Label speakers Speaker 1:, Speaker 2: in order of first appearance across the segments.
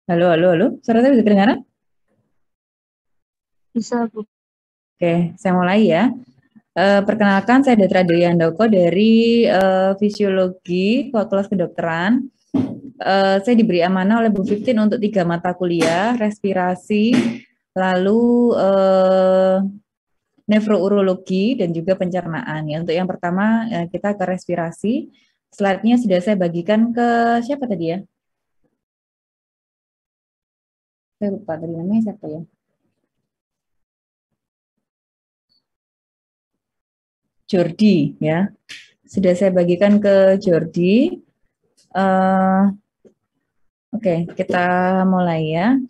Speaker 1: Halo, halo, halo. Suara saya bisa kedengaran?
Speaker 2: Bisa, Bu.
Speaker 1: Oke, saya mulai ya. Perkenalkan, saya Datra Dewi Handoko dari Fisiologi Fakultas Kedokteran. Saya diberi amanah oleh Bu Fiftin untuk 3 mata kuliah, respirasi, lalu nefrourologi, dan juga pencernaan. Ya, untuk yang pertama, kita ke respirasi. Slide-nya sudah saya bagikan ke siapa tadi ya? Saya lupa tadi namanya siapa ya? Jordi ya. Sudah saya bagikan ke Jordi. Uh, Oke, kita mulai ya.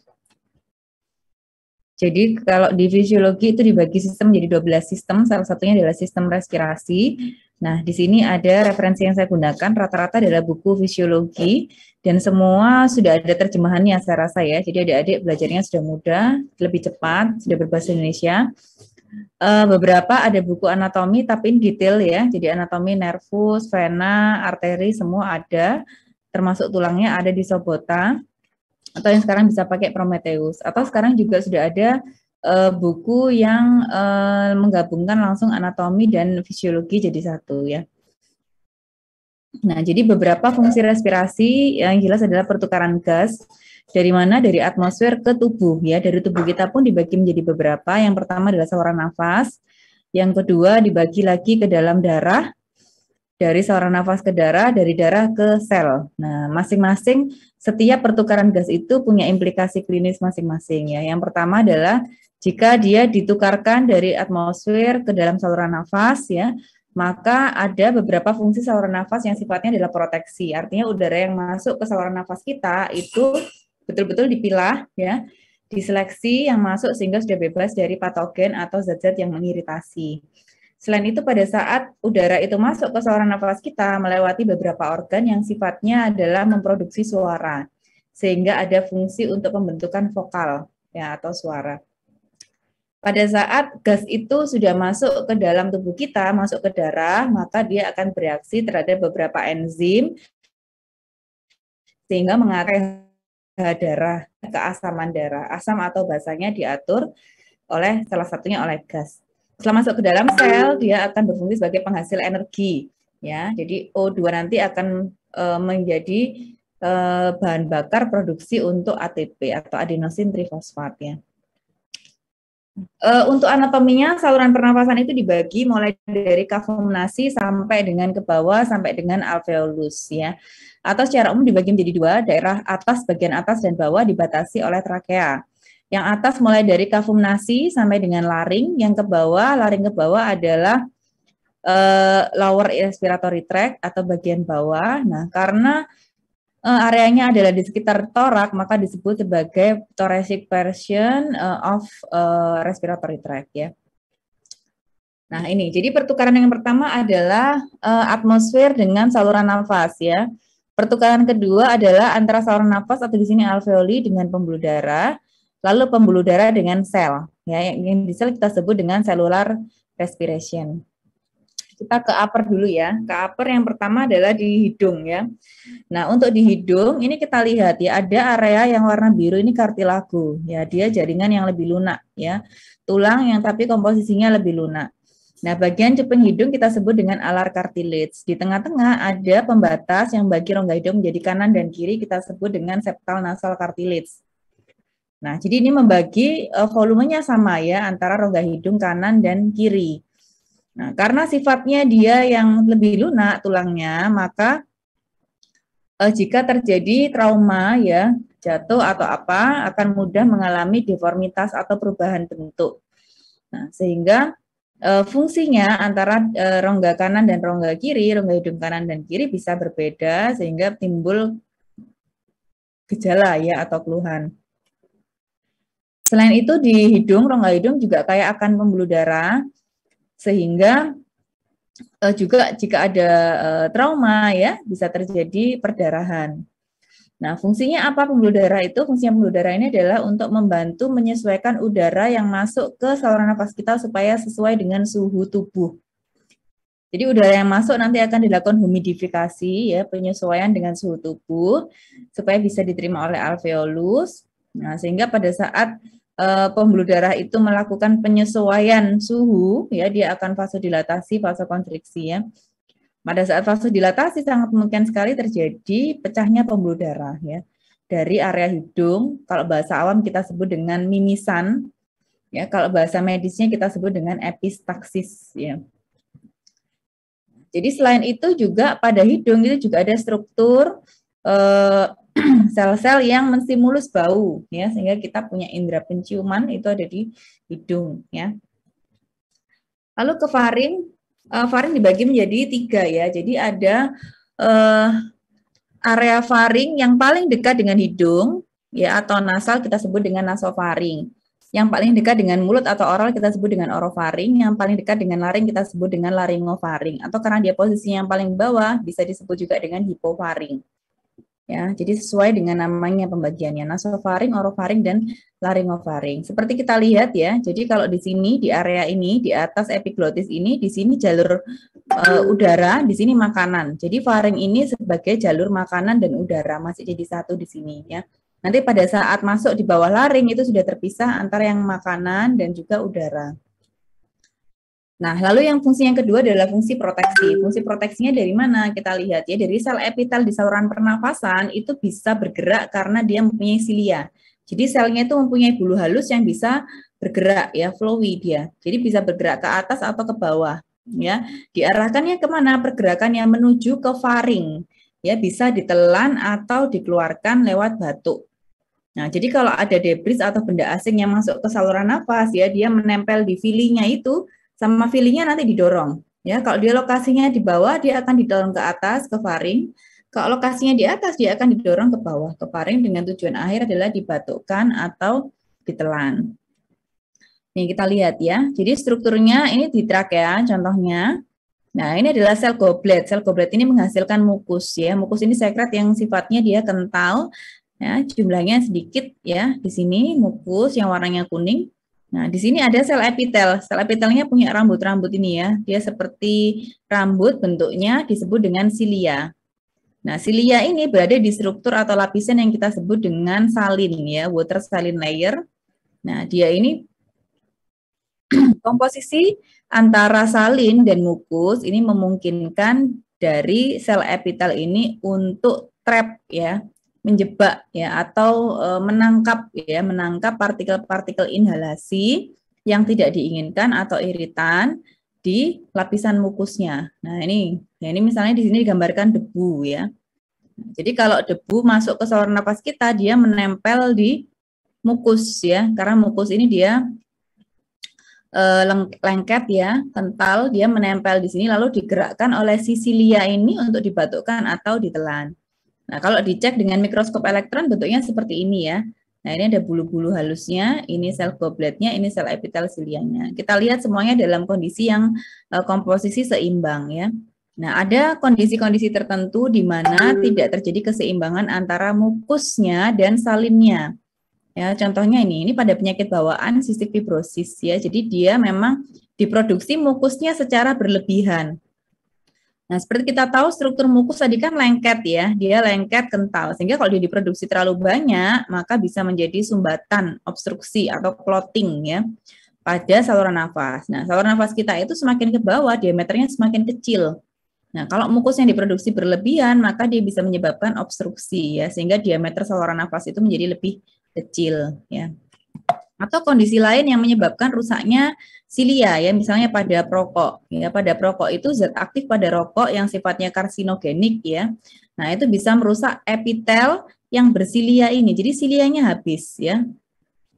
Speaker 1: Jadi kalau di fisiologi itu dibagi sistem menjadi 12 sistem, salah satunya adalah sistem respirasi. Nah, di sini ada referensi yang saya gunakan, rata-rata adalah buku fisiologi, dan semua sudah ada terjemahannya saya rasa ya. Jadi adik-adik belajarnya sudah mudah, lebih cepat, sudah berbahasa Indonesia. Beberapa ada buku anatomi, tapi ini detail ya, jadi anatomi nervus, vena, arteri, semua ada, termasuk tulangnya ada di Sobota, atau yang sekarang bisa pakai Prometheus, atau sekarang juga sudah ada buku yang menggabungkan langsung anatomi dan fisiologi jadi satu ya. Nah, jadi beberapa fungsi respirasi yang jelas adalah pertukaran gas dari mana? Dari atmosfer ke tubuh ya. Dari tubuh kita pun dibagi menjadi beberapa. Yang pertama adalah saluran nafas, yang kedua dibagi lagi ke dalam darah, dari saluran nafas ke darah, dari darah ke sel. Nah, masing-masing setiap pertukaran gas itu punya implikasi klinis masing-masing ya. Yang pertama adalah jika dia ditukarkan dari atmosfer ke dalam saluran nafas ya, maka ada beberapa fungsi saluran nafas yang sifatnya adalah proteksi. Artinya udara yang masuk ke saluran nafas kita itu betul-betul dipilah ya, diseleksi yang masuk sehingga sudah bebas dari patogen atau zat-zat yang mengiritasi. Selain itu, pada saat udara itu masuk ke saluran nafas kita, melewati beberapa organ yang sifatnya adalah memproduksi suara, sehingga ada fungsi untuk pembentukan vokal ya atau suara. Pada saat gas itu sudah masuk ke dalam tubuh kita, masuk ke darah, maka dia akan bereaksi terhadap beberapa enzim sehingga mengarah darah, keasaman darah. Asam atau basanya diatur oleh salah satunya oleh gas. Setelah masuk ke dalam sel, dia akan berfungsi sebagai penghasil energi. Ya, jadi O2 nanti akan menjadi bahan bakar produksi untuk ATP atau adenosin trifosfat ya. Untuk anatominya, saluran pernafasan itu dibagi mulai dari kavum-nasi sampai dengan ke bawah sampai dengan alveolus ya. Atau secara umum dibagi menjadi dua, daerah atas, bagian atas dan bawah dibatasi oleh trakea. Yang atas mulai dari kavum-nasi sampai dengan laring, yang ke bawah, laring ke bawah adalah lower respiratory tract atau bagian bawah. Nah, karena areanya adalah di sekitar torak, maka disebut sebagai thoracic portion of respiratory tract ya. Nah, ini. Jadi pertukaran yang pertama adalah atmosfer dengan saluran nafas ya. Pertukaran kedua adalah antara saluran nafas atau di sini alveoli dengan pembuluh darah, lalu pembuluh darah dengan sel. Ya, yang di sel kita sebut dengan cellular respiration. Kita ke upper dulu ya. Ke upper yang pertama adalah di hidung ya. Nah, untuk di hidung ini kita lihat ya, ada area yang warna biru ini kartilago. Ya, dia jaringan yang lebih lunak ya. Tulang yang tapi komposisinya lebih lunak. Nah, bagian cuping hidung kita sebut dengan alar cartilage. Di tengah-tengah ada pembatas yang bagi rongga hidung menjadi kanan dan kiri kita sebut dengan septal nasal cartilage. Nah, jadi ini membagi volumenya sama ya antara rongga hidung kanan dan kiri. Nah, karena sifatnya dia yang lebih lunak tulangnya, maka jika terjadi trauma ya, jatuh atau apa, akan mudah mengalami deformitas atau perubahan bentuk. Nah, sehingga fungsinya antara rongga kanan dan rongga kiri, rongga hidung kanan dan kiri bisa berbeda sehingga timbul gejala ya atau keluhan. Selain itu di hidung, rongga hidung juga kayak akan pembuluh darah sehingga juga jika ada trauma ya bisa terjadi perdarahan. Nah, fungsinya apa pembuluh darah itu? Fungsinya pembuluh darah ini adalah untuk membantu menyesuaikan udara yang masuk ke saluran nafas kita supaya sesuai dengan suhu tubuh. Jadi udara yang masuk nanti akan dilakukan humidifikasi ya, penyesuaian dengan suhu tubuh supaya bisa diterima oleh alveolus. Nah, sehingga pada saat pembuluh darah itu melakukan penyesuaian suhu ya, dia akan vasodilatasi, vasokonstriksi ya. Pada saat vasodilatasi sangat mungkin sekali terjadi pecahnya pembuluh darah ya. Dari area hidung, kalau bahasa awam kita sebut dengan mimisan ya, kalau bahasa medisnya kita sebut dengan epistaksis ya. Jadi selain itu juga pada hidung itu juga ada struktur sel-sel yang menstimulus bau ya, sehingga kita punya indera penciuman itu ada di hidung ya. Lalu ke faring, faring dibagi menjadi 3 ya. Jadi ada area faring yang paling dekat dengan hidung ya, atau nasal kita sebut dengan nasofaring. Yang paling dekat dengan mulut atau oral kita sebut dengan orofaring, yang paling dekat dengan laring kita sebut dengan laringofaring, atau karena dia posisinya yang paling bawah bisa disebut juga dengan hipofaring. Ya, jadi sesuai dengan namanya pembagiannya, nasofaring, orofaring, dan laringofaring. Seperti kita lihat ya, jadi kalau di sini di area ini di atas epiglotis ini, di sini jalur udara, di sini makanan. Jadi faring ini sebagai jalur makanan dan udara masih jadi satu di sini ya. Nanti pada saat masuk di bawah laring itu sudah terpisah antara yang makanan dan juga udara. Nah, lalu yang fungsi yang kedua adalah fungsi proteksi. Fungsi proteksinya dari mana? Kita lihat ya, dari sel epitel di saluran pernafasan itu bisa bergerak karena dia mempunyai silia. Jadi selnya itu mempunyai bulu halus yang bisa bergerak ya, flowy dia. Jadi bisa bergerak ke atas atau ke bawah ya. Diarahkannya kemana? Pergerakannya menuju ke faring. Ya, bisa ditelan atau dikeluarkan lewat batuk. Nah, jadi kalau ada debris atau benda asing yang masuk ke saluran nafas ya, dia menempel di filinya itu, sama filinya nanti didorong. Ya, kalau dia lokasinya di bawah, dia akan didorong ke atas ke faring. Kalau lokasinya di atas, dia akan didorong ke bawah ke faring dengan tujuan akhir adalah dibatukkan atau ditelan. Nih kita lihat ya. Jadi strukturnya ini di trakea contohnya. Nah, ini adalah sel goblet. Sel goblet ini menghasilkan mukus ya. Mukus ini sekret yang sifatnya dia kental. Ya, jumlahnya sedikit ya. Di sini mukus yang warnanya kuning. Nah, di sini ada sel epitel. Sel epitelnya punya rambut-rambut ini ya. Dia seperti rambut, bentuknya disebut dengan silia. Nah, silia ini berada di struktur atau lapisan yang kita sebut dengan salin ya, water saline layer. Nah, dia ini komposisi antara salin dan mukus ini memungkinkan dari sel epitel ini untuk trap ya, menjebak ya, atau menangkap partikel-partikel inhalasi yang tidak diinginkan atau iritan di lapisan mukusnya. Nah, ini misalnya di sini digambarkan debu ya. Jadi kalau debu masuk ke saluran napas kita, dia menempel di mukus ya, karena mukus ini dia lengket ya, kental, dia menempel di sini lalu digerakkan oleh si silia ini untuk dibatukkan atau ditelan. Nah, kalau dicek dengan mikroskop elektron bentuknya seperti ini ya. Nah, ini ada bulu-bulu halusnya, ini sel gobletnya, ini sel epitel silianya. Kita lihat semuanya dalam kondisi yang komposisi seimbang ya. Nah, ada kondisi-kondisi tertentu di mana tidak terjadi keseimbangan antara mukusnya dan salinnya. Ya, contohnya ini pada penyakit bawaan sistik fibrosis ya. Jadi dia memang diproduksi mukusnya secara berlebihan. Nah, seperti kita tahu struktur mukus tadi kan lengket ya, dia lengket kental. Sehingga kalau dia diproduksi terlalu banyak, maka bisa menjadi sumbatan, obstruksi atau clotting ya pada saluran nafas. Nah, saluran nafas kita itu semakin ke bawah, diameternya semakin kecil. Nah, kalau mukus yang diproduksi berlebihan, maka dia bisa menyebabkan obstruksi ya, sehingga diameter saluran nafas itu menjadi lebih kecil ya. Atau kondisi lain yang menyebabkan rusaknya silia ya, misalnya pada perokok ya. Pada perokok itu zat aktif pada rokok yang sifatnya karsinogenik ya. Nah, itu bisa merusak epitel yang bersilia ini. Jadi silianya habis ya.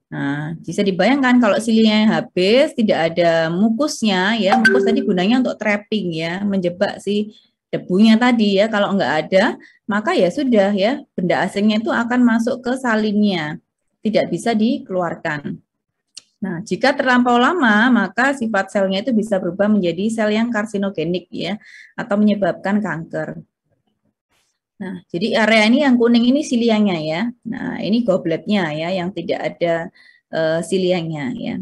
Speaker 1: Nah, bisa dibayangkan kalau silianya habis, tidak ada mukusnya ya. Mukus tadi gunanya untuk trapping ya, menjebak si debunya tadi ya. Kalau enggak ada, maka ya sudah ya, benda asingnya itu akan masuk ke salinnya, tidak bisa dikeluarkan. Nah, jika terlampau lama, maka sifat selnya itu bisa berubah menjadi sel yang karsinogenik ya, atau menyebabkan kanker. Nah, jadi area ini yang kuning ini silianya ya. Nah, ini gobletnya ya, yang tidak ada silianya ya.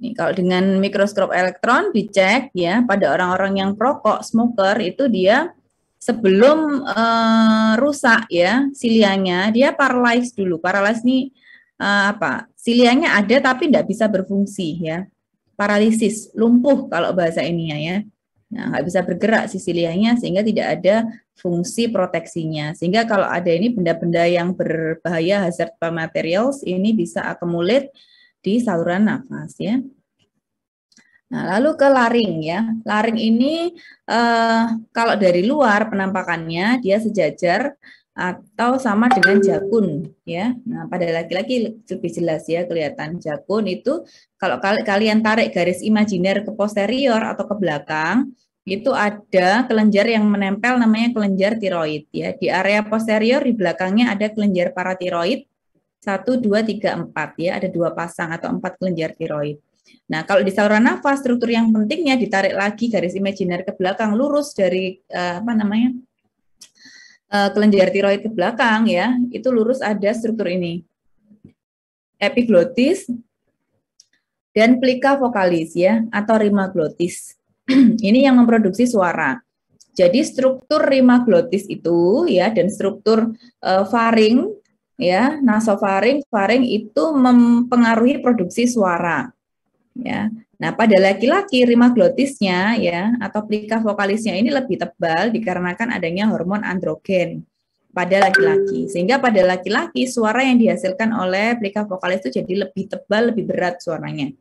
Speaker 1: Nih, kalau dengan mikroskop elektron dicek ya pada orang-orang yang perokok, smoker itu dia sebelum rusak ya silianya, dia paralyzed dulu. Paralyzed ini apa? Silianya ada tapi tidak bisa berfungsi ya. Paralisis, lumpuh kalau bahasa ininya ya. Nah, nggak bisa bergerak si silianya sehingga tidak ada fungsi proteksinya. Sehingga kalau ada ini benda-benda yang berbahaya, hazard materials, ini bisa accumulate di saluran nafas ya. Nah, lalu ke laring ya. Laring ini kalau dari luar penampakannya dia sejajar atau sama dengan jakun ya. Nah, pada laki-laki lebih jelas ya kelihatan jakun itu kalau kalian tarik garis imajiner ke posterior atau ke belakang itu ada kelenjar yang menempel namanya kelenjar tiroid ya. Di area posterior di belakangnya ada kelenjar paratiroid 1, 2, 3, 4 ya, ada 2 pasang atau 4 kelenjar tiroid. Nah, kalau di saluran nafas struktur yang pentingnya ditarik lagi garis imajiner ke belakang lurus dari kelenjar tiroid ke belakang ya, itu lurus ada struktur ini. Epiglotis dan plika vokalis ya atau rima glotis. Ini yang memproduksi suara. Jadi struktur rima glotis itu ya dan struktur faring ya, nasofaring, faring itu mempengaruhi produksi suara. Ya. Nah, pada laki-laki rima glotisnya ya atau plika vokalisnya ini lebih tebal dikarenakan adanya hormon androgen pada laki-laki. Sehingga pada laki-laki suara yang dihasilkan oleh plika vokalis itu jadi lebih tebal, lebih berat suaranya.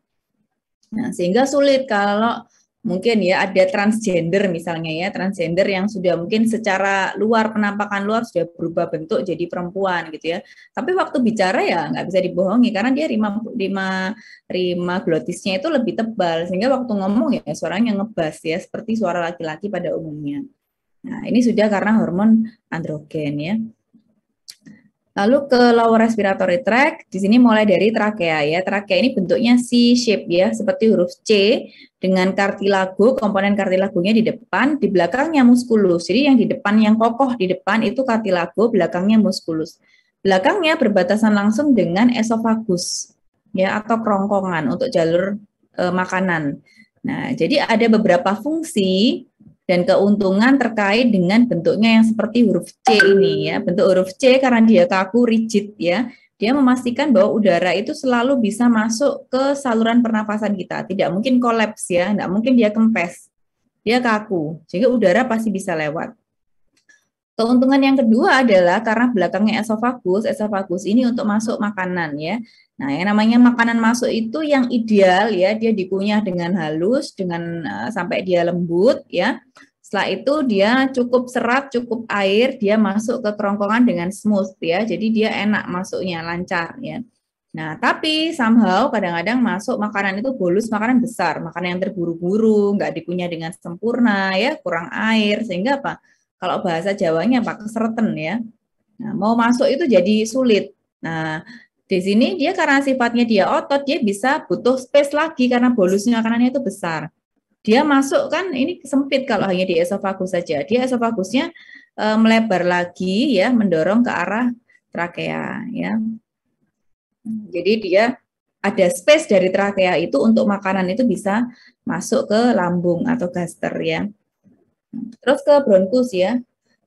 Speaker 1: Nah, sehingga sulit kalau mungkin ya ada transgender misalnya ya, transgender yang sudah mungkin secara luar penampakan luar sudah berubah bentuk jadi perempuan gitu ya. Tapi waktu bicara ya nggak bisa dibohongi karena dia rima glotisnya itu lebih tebal sehingga waktu ngomong ya suaranya ngebas ya seperti suara laki-laki pada umumnya. Nah, ini sudah karena hormon androgen ya. Lalu ke lower respiratory tract, di sini mulai dari trakea ya. Trakea ini bentuknya C-shape ya, seperti huruf C dengan kartilago, komponen kartilagonya di depan, di belakangnya muskulus. Jadi yang di depan yang kokoh di depan itu kartilago, belakangnya muskulus. Belakangnya berbatasan langsung dengan esofagus ya atau kerongkongan untuk jalur makanan. Nah, jadi ada beberapa fungsi dan keuntungan terkait dengan bentuknya yang seperti huruf C ini ya. Bentuk huruf C karena dia kaku, rigid ya. Dia memastikan bahwa udara itu selalu bisa masuk ke saluran pernafasan kita. Tidak mungkin kolaps ya, tidak mungkin dia kempes. Dia kaku, sehingga udara pasti bisa lewat. Keuntungan yang kedua adalah karena belakangnya esofagus, esofagus ini untuk masuk makanan ya. Nah, yang namanya makanan masuk itu yang ideal ya, dia dikunyah dengan halus, dengan sampai dia lembut ya. Setelah itu dia cukup serat, cukup air, dia masuk ke kerongkongan dengan smooth ya. Jadi dia enak masuknya, lancar ya. Nah, tapi somehow kadang-kadang masuk makanan itu bolus makanan besar, makanan yang terburu-buru, nggak dikunyah dengan sempurna ya, kurang air sehingga apa? Kalau bahasa Jawanya apa? Kesereten ya. Nah, mau masuk itu jadi sulit. Nah, di sini dia karena sifatnya dia otot, dia bisa butuh space lagi karena bolusnya makanannya itu besar. Dia masuk kan ini sempit kalau hanya di esofagus saja. Dia esofagusnya melebar lagi ya, mendorong ke arah trakea ya. Jadi dia ada space dari trakea itu untuk makanan itu bisa masuk ke lambung atau gaster ya. Terus ke bronkus ya.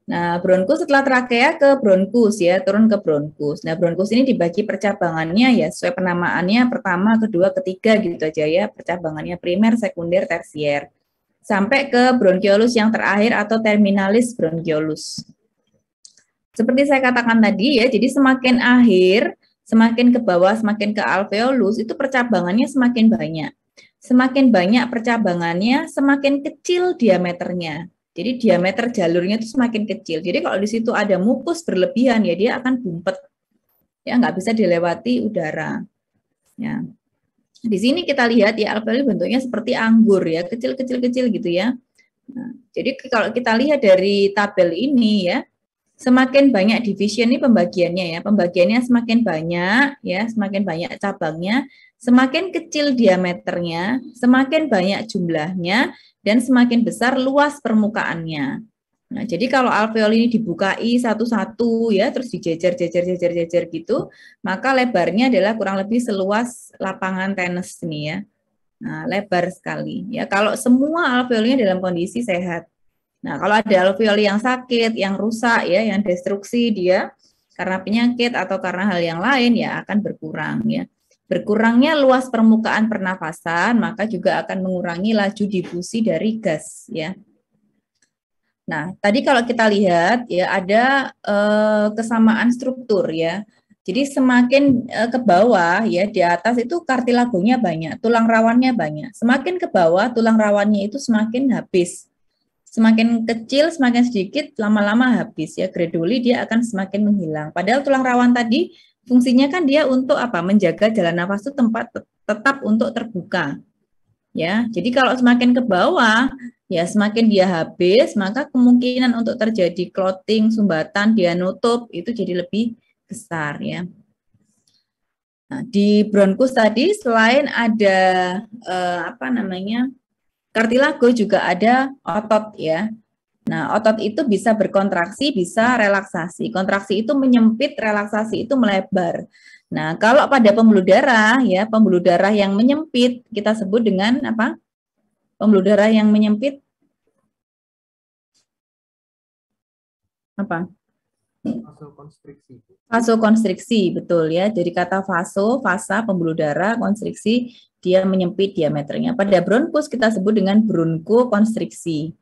Speaker 1: Nah, bronkus setelah trakea ke bronkus ya, turun ke bronkus. Nah, bronkus ini dibagi percabangannya ya, sesuai penamaannya pertama, kedua, ketiga gitu aja ya, percabangannya primer, sekunder, tersier. Sampai ke bronkiolus yang terakhir atau terminalis bronkiolus. Seperti saya katakan tadi ya, jadi semakin akhir, semakin ke bawah, semakin ke alveolus, itu percabangannya semakin banyak. Semakin banyak percabangannya, semakin kecil diameternya. Jadi diameter jalurnya itu semakin kecil. Jadi kalau di situ ada mukus berlebihan ya dia akan bumpet. Ya nggak bisa dilewati udara. Ya. Di sini kita lihat ya alveoli bentuknya seperti anggur ya, kecil-kecil gitu ya. Nah, jadi kalau kita lihat dari tabel ini ya, semakin banyak division ini pembagiannya ya. Pembagiannya semakin banyak ya, semakin banyak cabangnya, semakin kecil diameternya, semakin banyak jumlahnya, dan semakin besar luas permukaannya. Nah, jadi kalau alveoli ini dibukai satu-satu ya, terus dijejer gitu, maka lebarnya adalah kurang lebih seluas lapangan tenis ini ya. Nah, lebar sekali ya kalau semua alveolnya dalam kondisi sehat. Nah, kalau ada alveoli yang sakit, yang rusak ya, yang destruksi dia karena penyakit atau karena hal yang lain ya akan berkurang ya. Berkurangnya luas permukaan pernafasan maka juga akan mengurangi laju difusi dari gas ya. Nah, tadi kalau kita lihat ya ada kesamaan struktur ya. Jadi semakin ke bawah ya di atas itu kartilagonya banyak, tulang rawannya banyak. Semakin ke bawah tulang rawannya itu semakin habis. Semakin kecil, semakin sedikit, lama-lama habis ya. Gradually dia akan semakin menghilang. Padahal tulang rawan tadi fungsinya kan dia untuk apa? Menjaga jalan nafas itu tempat tetap untuk terbuka. Ya, jadi kalau semakin ke bawah, ya semakin dia habis, maka kemungkinan untuk terjadi clotting, sumbatan, dia nutup itu jadi lebih besar ya. Nah, di bronkus tadi selain ada apa namanya kartilago juga ada otot ya. Nah, otot itu bisa berkontraksi, bisa relaksasi. Kontraksi itu menyempit, relaksasi itu melebar. Nah, kalau pada pembuluh darah ya, pembuluh darah yang menyempit kita sebut dengan apa? Pembuluh darah yang menyempit apa?
Speaker 2: Vasokonstriksi.
Speaker 1: Vasokonstriksi, betul ya. Jadi kata vaso, fasa, pembuluh darah, konstriksi, dia menyempit diameternya. Pada bronkus kita sebut dengan bronkokonstriksi.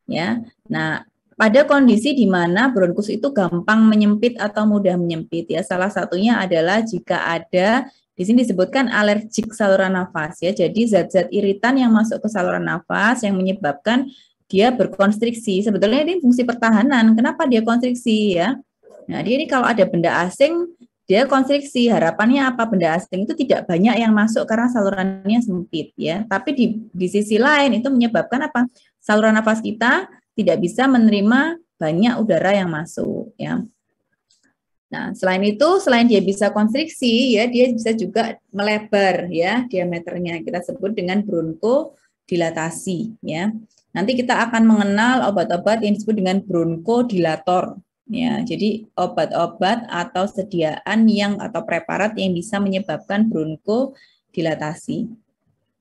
Speaker 1: Ya. Nah, pada kondisi di mana bronkus itu gampang menyempit atau mudah menyempit ya. Salah satunya adalah jika ada di sini disebutkan alergik saluran nafas ya. Jadi zat-zat iritan yang masuk ke saluran nafas yang menyebabkan dia berkonstriksi. Sebetulnya ini fungsi pertahanan. Kenapa dia konstriksi ya? Nah, dia ini kalau ada benda asing dia konstriksi. Harapannya apa? Benda asing itu tidak banyak yang masuk karena salurannya sempit ya. Tapi di sisi lain itu menyebabkan apa? Saluran nafas kita tidak bisa menerima banyak udara yang masuk ya. Nah, selain itu, selain dia bisa konstriksi ya, dia bisa juga melebar ya diameternya. Kita sebut dengan bronkodilatasi ya. Nanti kita akan mengenal obat-obat yang disebut dengan bronkodilator ya. Jadi obat-obat atau sediaan yang atau preparat yang bisa menyebabkan bronkodilatasi.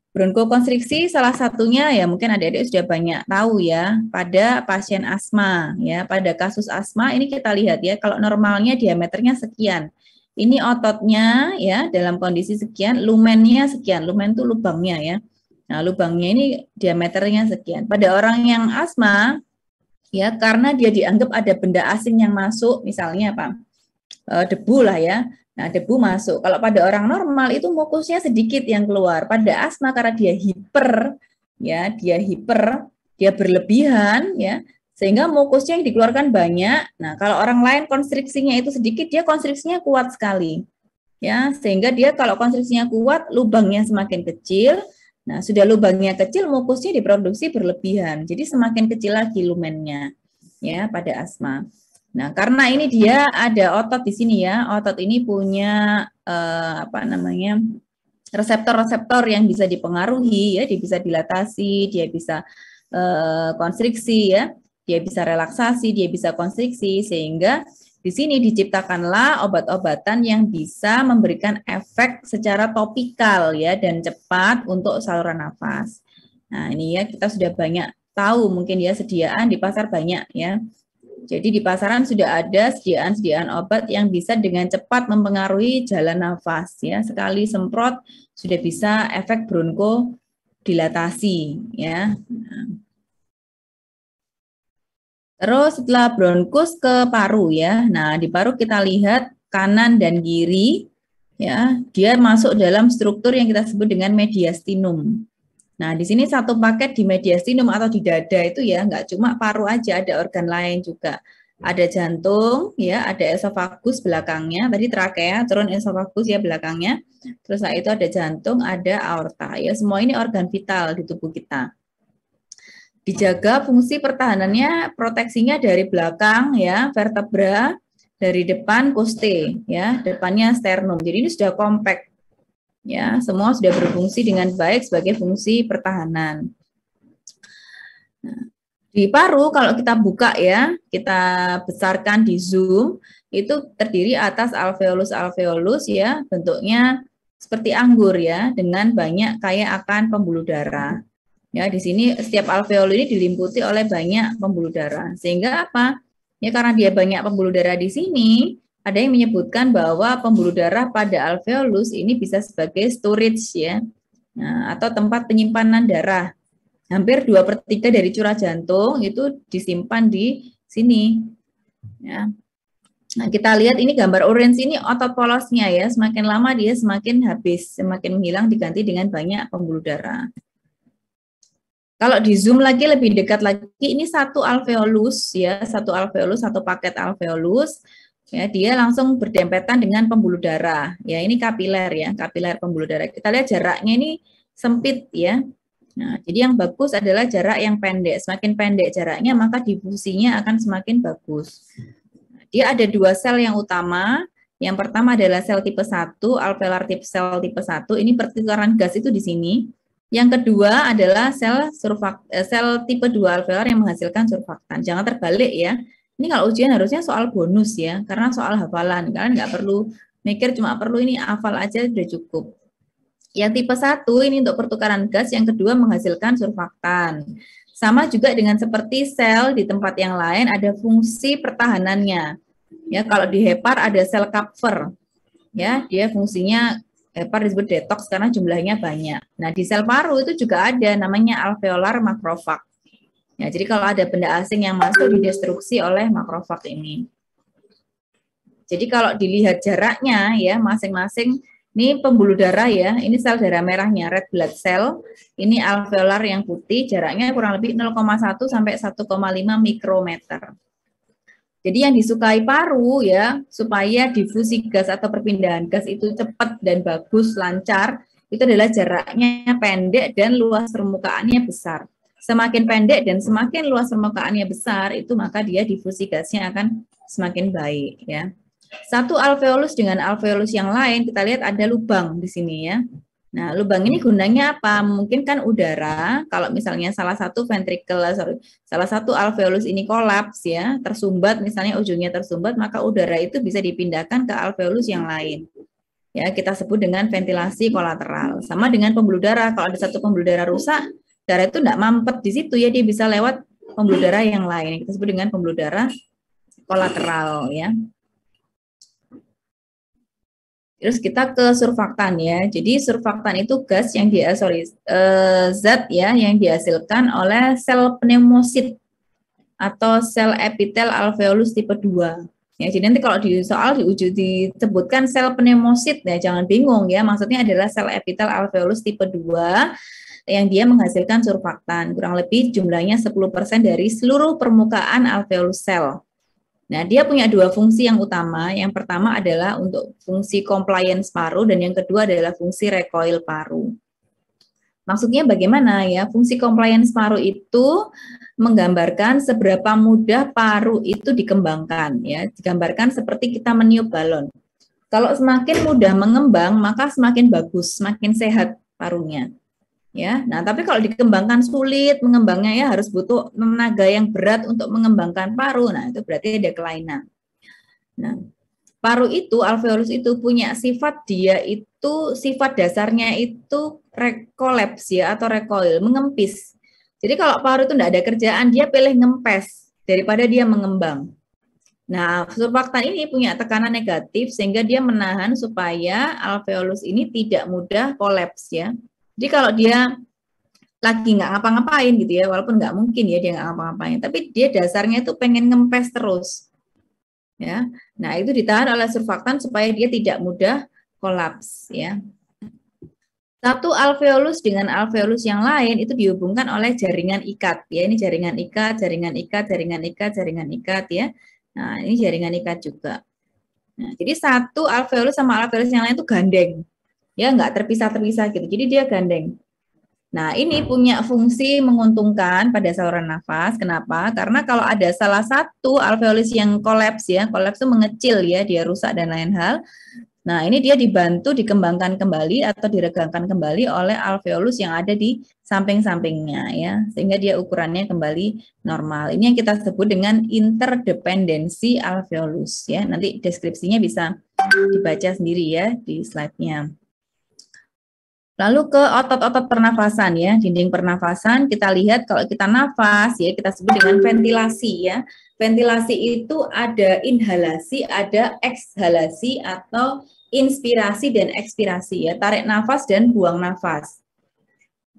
Speaker 1: Bronkokonstriksi salah satunya ya mungkin adik-adik sudah banyak tahu ya pada pasien asma ya. Pada kasus asma ini kita lihat ya kalau normalnya diameternya sekian. Ini ototnya ya dalam kondisi sekian, lumennya sekian. Lumen itu lubangnya ya. Nah, lubangnya ini diameternya sekian. Pada orang yang asma ya karena dia dianggap ada benda asing yang masuk misalnya apa? Debu lah ya. Nah, debu masuk. Kalau pada orang normal itu mukusnya sedikit yang keluar. Pada asma karena dia hiper, ya, dia berlebihan, ya, sehingga mukusnya yang dikeluarkan banyak. Nah, kalau orang lain konstriksinya itu sedikit, dia konstriksinya kuat sekali, ya, sehingga dia kalau konstriksinya kuat, lubangnya semakin kecil. Nah, sudah lubangnya kecil, mukusnya diproduksi berlebihan. Jadi semakin kecil lagi lumennya, ya, pada asma. Nah, karena ini dia ada otot di sini ya. Otot ini punya apa namanya? Reseptor-reseptor yang bisa dipengaruhi ya, dia bisa dilatasi, dia bisa konstriksi ya, dia bisa relaksasi, dia bisa konstriksi sehingga di sini diciptakanlah obat-obatan yang bisa memberikan efek secara topikal ya dan cepat untuk saluran nafas. Nah, ini ya kita sudah banyak tahu mungkin ya sediaan di pasar banyak ya. Jadi di pasaran sudah ada sediaan-sediaan obat yang bisa dengan cepat mempengaruhi jalan nafas ya. Sekali semprot sudah bisa efek bronkodilatasi ya. Terus setelah bronkus ke paru ya. Nah, di paru kita lihat kanan dan kiri ya, dia masuk dalam struktur yang kita sebut dengan mediastinum. Nah, di sini satu paket di mediastinum atau di dada itu ya, nggak cuma paru aja, ada organ lain juga. Ada jantung, ya, ada esofagus belakangnya, tadi trakea, turun esofagus ya belakangnya. Terus itu ada jantung, ada aorta. Ya, semua ini organ vital di tubuh kita. Dijaga fungsi pertahanannya, proteksinya dari belakang ya, vertebra, dari depan poste ya, depannya sternum. Jadi ini sudah kompak. Ya, semua sudah berfungsi dengan baik sebagai fungsi pertahanan. Nah, di paru kalau kita buka ya, kita besarkan di zoom, itu terdiri atas alveolus-alveolus ya, bentuknya seperti anggur ya, dengan banyak kaya akan pembuluh darah. Ya, di sini setiap alveolus ini dilimputi oleh banyak pembuluh darah. Sehingga apa? Ya karena dia banyak pembuluh darah di sini, ada yang menyebutkan bahwa pembuluh darah pada alveolus ini bisa sebagai storage ya. Nah, atau tempat penyimpanan darah. Hampir 2/3 dari curah jantung itu disimpan di sini. Ya. Nah, kita lihat ini gambar orange ini otot polosnya ya. Semakin lama dia semakin habis, semakin menghilang diganti dengan banyak pembuluh darah. Kalau di zoom lagi lebih dekat lagi, ini satu alveolus ya, satu alveolus, satu paket alveolus. Ya, dia langsung berdempetan dengan pembuluh darah. Ya, ini kapiler ya, kapiler pembuluh darah. Kita lihat jaraknya ini sempit ya. Nah, jadi yang bagus adalah jarak yang pendek. Semakin pendek jaraknya, maka difusinya akan semakin bagus. Dia ada dua sel yang utama. Yang pertama adalah sel tipe 1, alveolar sel tipe 1. Ini pertukaran gas itu di sini. Yang kedua adalah sel tipe 2 alveolar yang menghasilkan surfaktan. Jangan terbalik ya. Ini kalau ujian harusnya soal bonus ya, karena soal hafalan. Kalian nggak perlu mikir, cuma perlu ini hafal aja sudah cukup. Yang tipe 1 ini untuk pertukaran gas, yang kedua menghasilkan surfaktan. Sama juga dengan seperti sel di tempat yang lain ada fungsi pertahanannya. Ya, kalau di hepar ada sel Kupffer. Ya, dia fungsinya hepar disebut detox karena jumlahnya banyak. Nah, di sel paru itu juga ada namanya alveolar makrofag. Ya, jadi kalau ada benda asing yang masuk didestruksi oleh makrofag ini. Jadi kalau dilihat jaraknya ya masing-masing, ini pembuluh darah ya, ini sel darah merahnya red blood cell, ini alveolar yang putih, jaraknya kurang lebih 0,1 sampai 1,5 mikrometer. Jadi yang disukai paru ya, supaya difusi gas atau perpindahan gas itu cepat dan bagus, lancar, itu adalah jaraknya pendek dan luas permukaannya besar. Semakin pendek dan semakin luas permukaannya besar, itu maka dia difusi gasnya akan semakin baik ya. Satu alveolus dengan alveolus yang lain, kita lihat ada lubang di sini ya. Nah, lubang ini gunanya apa? Mungkin kan udara, kalau misalnya salah satu alveolus ini kolaps ya, tersumbat, misalnya ujungnya tersumbat, maka udara itu bisa dipindahkan ke alveolus yang lain. Ya, kita sebut dengan ventilasi kolateral. Sama dengan pembuluh darah, kalau ada satu pembuluh darah rusak, darah itu tidak mampet di situ ya, dia bisa lewat pembuluh darah yang lain. Kita sebut dengan pembuluh darah kolateral ya. Terus kita ke surfaktan ya. Jadi surfaktan itu gas yang zat ya yang dihasilkan oleh sel pneumosit atau sel epitel alveolus tipe 2. Ya, jadi nanti kalau di soal disebutkan sel pneumosit ya jangan bingung ya. Maksudnya adalah sel epitel alveolus tipe 2 yang dia menghasilkan surfaktan. Kurang lebih jumlahnya 10% dari seluruh permukaan alveolus sel. Nah, dia punya dua fungsi yang utama. Yang pertama adalah untuk fungsi compliance paru dan yang kedua adalah fungsi recoil paru. Maksudnya bagaimana ya? Fungsi compliance paru itu menggambarkan seberapa mudah paru itu dikembangkan ya. Digambarkan seperti kita meniup balon. Kalau semakin mudah mengembang, maka semakin bagus, semakin sehat parunya. Ya, nah tapi kalau dikembangkan sulit mengembangnya ya harus butuh tenaga yang berat untuk mengembangkan paru. Nah, itu berarti ada kelainan. Nah, paru itu alveolus itu punya sifat sifat dasarnya itu kolaps ya atau recoil, mengempis. Jadi kalau paru itu tidak ada kerjaan, dia pilih ngempes daripada dia mengembang. Nah, surfaktan ini punya tekanan negatif sehingga dia menahan supaya alveolus ini tidak mudah kolaps ya. Jadi kalau dia lagi nggak ngapa-ngapain gitu ya, walaupun nggak mungkin ya dia nggak ngapa-ngapain, tapi dia dasarnya itu pengen ngempes terus. Ya, nah itu ditahan oleh surfaktan supaya dia tidak mudah kolaps. Ya, satu alveolus dengan alveolus yang lain itu dihubungkan oleh jaringan ikat. Ya, ini jaringan ikat, jaringan ikat, jaringan ikat, jaringan ikat ya. Nah, ini jaringan ikat juga. Nah, jadi satu alveolus sama alveolus yang lain itu gandeng. Ya, nggak terpisah-terpisah gitu. Jadi dia gandeng. Nah, ini punya fungsi menguntungkan pada saluran nafas. Kenapa? Karena kalau ada salah satu alveolus yang kolaps ya, kolaps itu mengecil ya, dia rusak dan lain hal. Nah, ini dia dibantu dikembangkan kembali atau diregangkan kembali oleh alveolus yang ada di samping-sampingnya ya, sehingga dia ukurannya kembali normal. Ini yang kita sebut dengan interdependensi alveolus ya. Nanti deskripsinya bisa dibaca sendiri ya di slide-nya. Lalu ke otot-otot pernafasan ya, dinding pernafasan kita lihat kalau kita nafas ya kita sebut dengan ventilasi ya. Ventilasi itu ada inhalasi, ada ekshalasi atau inspirasi dan ekspirasi ya, tarik nafas dan buang nafas.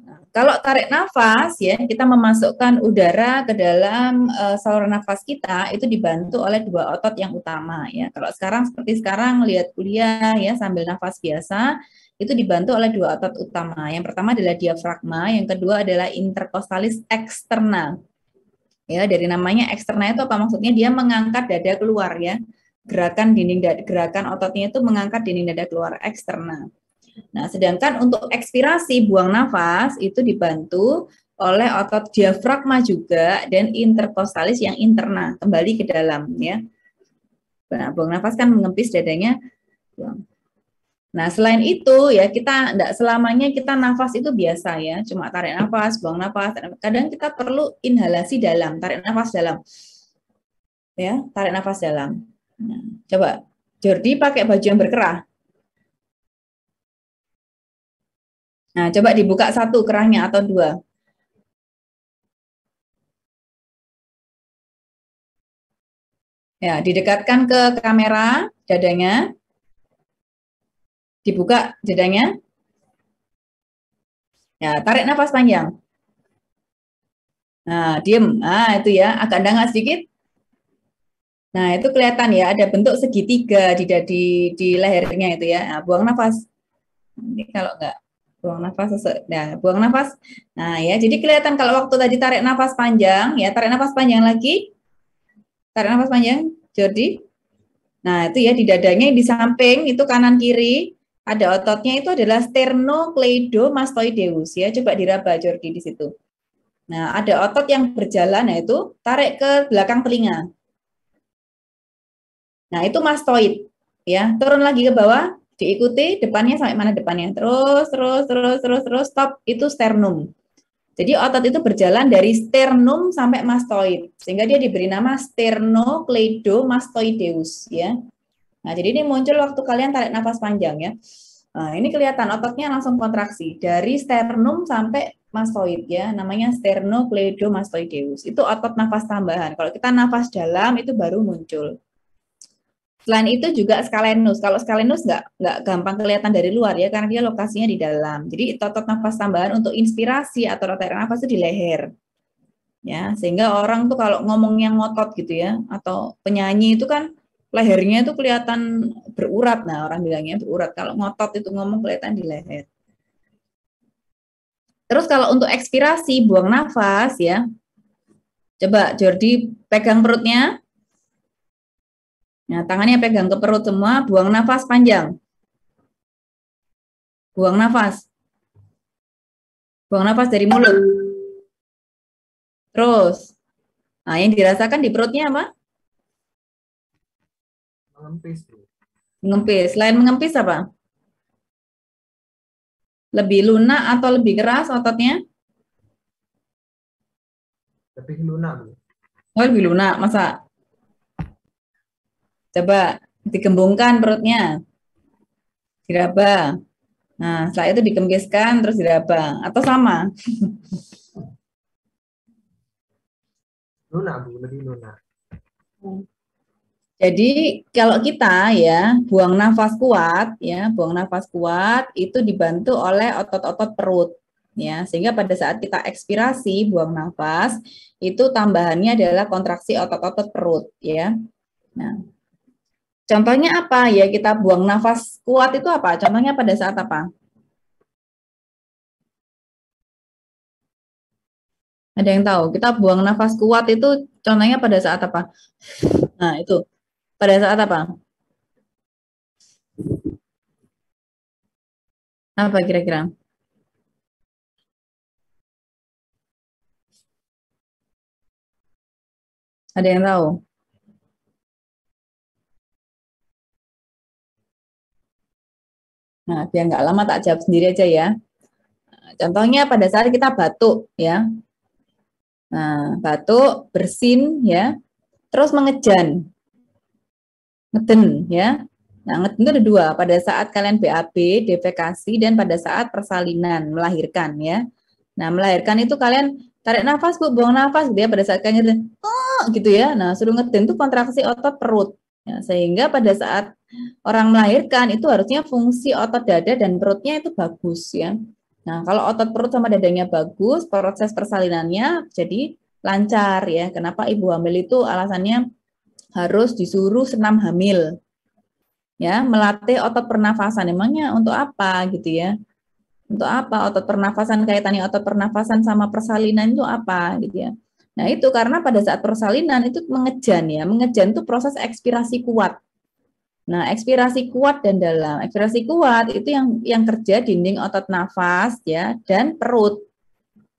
Speaker 1: Nah, kalau tarik nafas ya, kita memasukkan udara ke dalam saluran nafas kita itu dibantu oleh dua otot yang utama ya. Kalau sekarang seperti sekarang lihat kuliah ya sambil nafas biasa itu dibantu oleh dua otot utama. Yang pertama adalah diafragma, yang kedua adalah interkostalis eksterna. Ya, dari namanya eksterna itu apa maksudnya? Dia mengangkat dada keluar ya. Gerakan dinding dada, gerakan ototnya itu mengangkat dinding dada keluar eksterna. Nah, sedangkan untuk ekspirasi buang nafas itu dibantu oleh otot diafragma juga dan interkostalis yang interna kembali ke dalam ya. Nah, buang nafas kan mengempis dadanya. Nah, selain itu ya kita tidak selamanya kita nafas itu biasa ya, cuma tarik nafas, buang nafas. Kadang kita perlu inhalasi dalam, tarik nafas dalam. Ya, tarik nafas dalam. Nah, coba Jordi pakai baju yang berkerah. Nah, coba dibuka satu kerahnya atau dua. Ya, didekatkan ke kamera dadanya. Dibuka dadanya. Ya, tarik nafas panjang. Nah, diem. Nah, itu ya, agak dangak sedikit. Nah, itu kelihatan ya, ada bentuk segitiga di lehernya itu ya. Nah, buang nafas. Ini kalau enggak buang nafas, nah, buang nafas. Nah, ya, jadi kelihatan kalau waktu tadi tarik nafas panjang, ya, tarik nafas panjang lagi. Tarik nafas panjang, Jordi. Nah, itu ya di dadanya di samping itu kanan kiri ada ototnya itu adalah sternocleidomastoideus ya. Coba diraba Jordi di situ. Nah, ada otot yang berjalan yaitu tarik ke belakang telinga. Nah, itu mastoid ya. Turun lagi ke bawah, diikuti depannya sampai mana depannya. Terus stop itu sternum. Jadi otot itu berjalan dari sternum sampai mastoid sehingga dia diberi nama sternocleidomastoideus ya. Nah, jadi ini muncul waktu kalian tarik nafas panjang ya. Nah, ini kelihatan ototnya langsung kontraksi dari sternum sampai mastoid ya, namanya sternocleidomastoideus. Itu otot nafas tambahan. Kalau kita nafas dalam itu baru muncul. Selain itu juga scalenus. Kalau scalenus nggak gampang kelihatan dari luar ya, karena dia lokasinya di dalam. Jadi otot nafas tambahan untuk inspirasi atau tarik nafas itu di leher. Ya, sehingga orang tuh kalau ngomong yang ngotot gitu ya, atau penyanyi itu kan lehernya itu kelihatan berurat. Nah, orang bilangnya berurat. Kalau ngotot itu ngomong kelihatan di leher. Terus kalau untuk ekspirasi, buang nafas ya. Coba Jordi pegang perutnya. Nah, tangannya pegang ke perut semua, buang nafas panjang. Buang nafas. Buang nafas dari mulut. Terus. Nah, yang dirasakan di perutnya apa?
Speaker 2: Mengempis.
Speaker 1: Mengempis. Selain mengempis apa? Lebih lunak atau lebih keras ototnya?
Speaker 2: Lebih lunak, Bu.
Speaker 1: Oh, lebih lunak. Masa? Coba digembungkan perutnya. Diraba. Nah, setelah itu dikempeskan terus diraba. Atau sama?
Speaker 2: Lunak, Bu. Lebih lunak.
Speaker 1: Jadi kalau kita ya buang nafas kuat ya, buang nafas kuat itu dibantu oleh otot-otot perut ya, sehingga pada saat kita ekspirasi buang nafas itu tambahannya adalah kontraksi otot-otot perut ya. Nah, contohnya apa ya kita buang nafas kuat itu apa? Contohnya pada saat apa? Ada yang tahu? Kita buang nafas kuat itu contohnya pada saat apa? Nah, itu pada saat apa? Apa kira-kira? Ada yang tahu? Nah, biar nggak lama tak jawab sendiri aja ya. Contohnya pada saat kita batuk ya. Nah, batuk, bersin ya, terus mengejan, ngeden ya. Nah, ngeten itu ada dua, pada saat kalian BAB, defekasi, dan pada saat persalinan, melahirkan ya. Nah, melahirkan itu kalian tarik nafas, Bu, buang nafas gitu ya, pada saat kalian ngetin, oh gitu ya. Nah, suruh ngetin itu kontraksi otot perut. Ya, sehingga pada saat orang melahirkan itu harusnya fungsi otot dada dan perutnya itu bagus ya. Nah, kalau otot perut sama dadanya bagus, proses persalinannya jadi lancar ya. Kenapa ibu hamil itu alasannya harus disuruh senam hamil ya, melatih otot pernafasan. Emangnya untuk apa gitu ya? Untuk apa otot pernafasan, kaitannya otot pernafasan sama persalinan itu apa gitu ya? Nah, itu karena pada saat persalinan itu mengejan ya. Mengejan itu proses ekspirasi kuat. Nah, ekspirasi kuat dan dalam. Ekspirasi kuat itu yang kerja dinding otot nafas ya dan perut.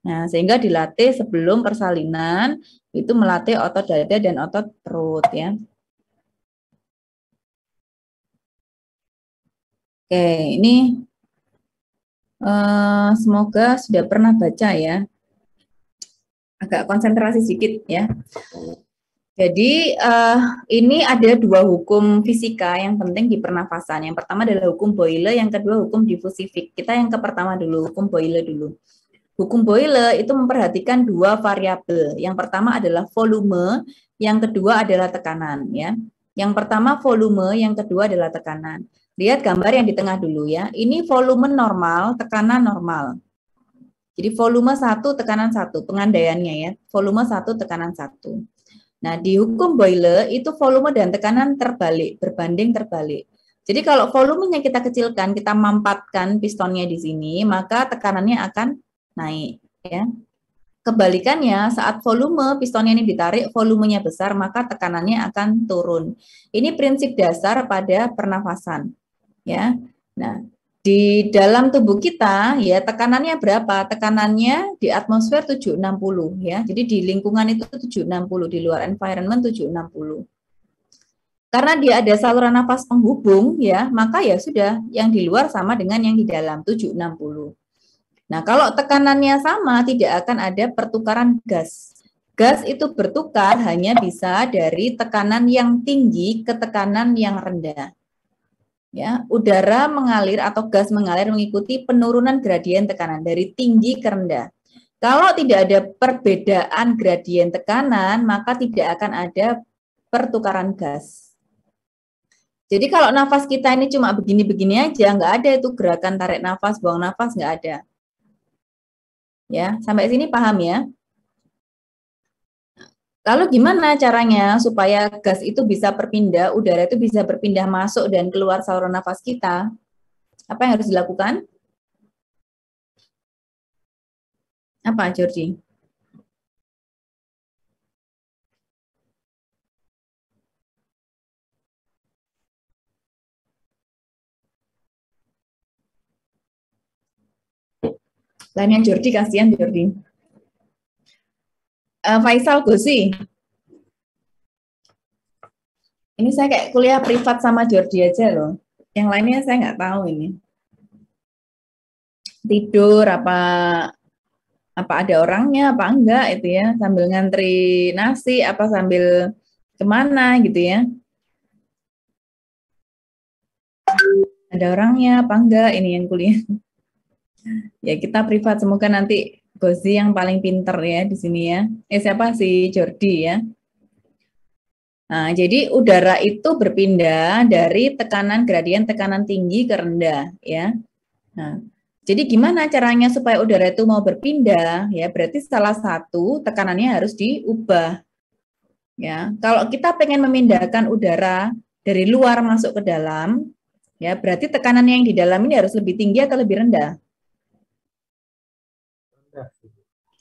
Speaker 1: Nah, sehingga dilatih sebelum persalinan itu melatih otot dada dan otot perut ya. Oke, ini semoga sudah pernah baca ya. Agak konsentrasi sedikit ya. Jadi ini ada dua hukum fisika yang penting di pernafasan. Yang pertama adalah hukum Boyle, yang kedua hukum diffusivik. Kita yang ke pertama dulu, hukum Boyle dulu. Hukum Boyle itu memperhatikan dua variabel. Yang pertama adalah volume, yang kedua adalah tekanan ya. Yang pertama volume, yang kedua adalah tekanan. Lihat gambar yang di tengah dulu ya. Ini volume normal, tekanan normal. Jadi volume 1, tekanan 1, pengandaiannya ya. Volume 1, tekanan 1. Nah, di hukum Boyle itu volume dan tekanan terbalik, berbanding terbalik. Jadi kalau volumenya kita kecilkan, kita mampatkan pistonnya di sini, maka tekanannya akan naik ya. Kebalikannya, saat volume pistonnya ini ditarik, volumenya besar, maka tekanannya akan turun. Ini prinsip dasar pada pernafasan ya. Nah, di dalam tubuh kita ya tekanannya berapa? Tekanannya di atmosfer 760 ya. Jadi di lingkungan itu 760, di luar environment 760. Karena dia ada saluran nafas penghubung ya, maka ya sudah yang di luar sama dengan yang di dalam 760. Nah, kalau tekanannya sama tidak akan ada pertukaran gas. Gas itu bertukar hanya bisa dari tekanan yang tinggi ke tekanan yang rendah. Ya, udara mengalir atau gas mengalir mengikuti penurunan gradien tekanan dari tinggi ke rendah. Kalau tidak ada perbedaan gradien tekanan, maka tidak akan ada pertukaran gas. Jadi kalau nafas kita ini cuma begini-begini aja, nggak ada itu gerakan tarik nafas, buang nafas, nggak ada. Ya, sampai sini paham ya? Lalu gimana caranya supaya gas itu bisa berpindah, udara itu bisa berpindah masuk dan keluar saluran nafas kita? Apa yang harus dilakukan? Apa, Georgie? Lainnya Jordi, kasihan Jordi. Faisal Gosi. Ini saya kayak kuliah privat sama Jordi aja loh. Yang lainnya saya nggak tahu ini. Tidur apa ada orangnya apa enggak itu ya, sambil ngantri nasi apa sambil kemana gitu ya. Ada orangnya apa enggak ini yang kuliah. Ya kita privat, semoga nanti Gozi yang paling pinter ya di sini ya. Siapa sih Jordi ya. Nah, jadi udara itu berpindah dari tekanan gradien tekanan tinggi ke rendah ya. Nah, jadi gimana caranya supaya udara itu mau berpindah ya? Berarti salah satu tekanannya harus diubah. Ya, kalau kita pengen memindahkan udara dari luar masuk ke dalam, ya berarti tekanan yang di dalam ini harus lebih tinggi atau lebih rendah?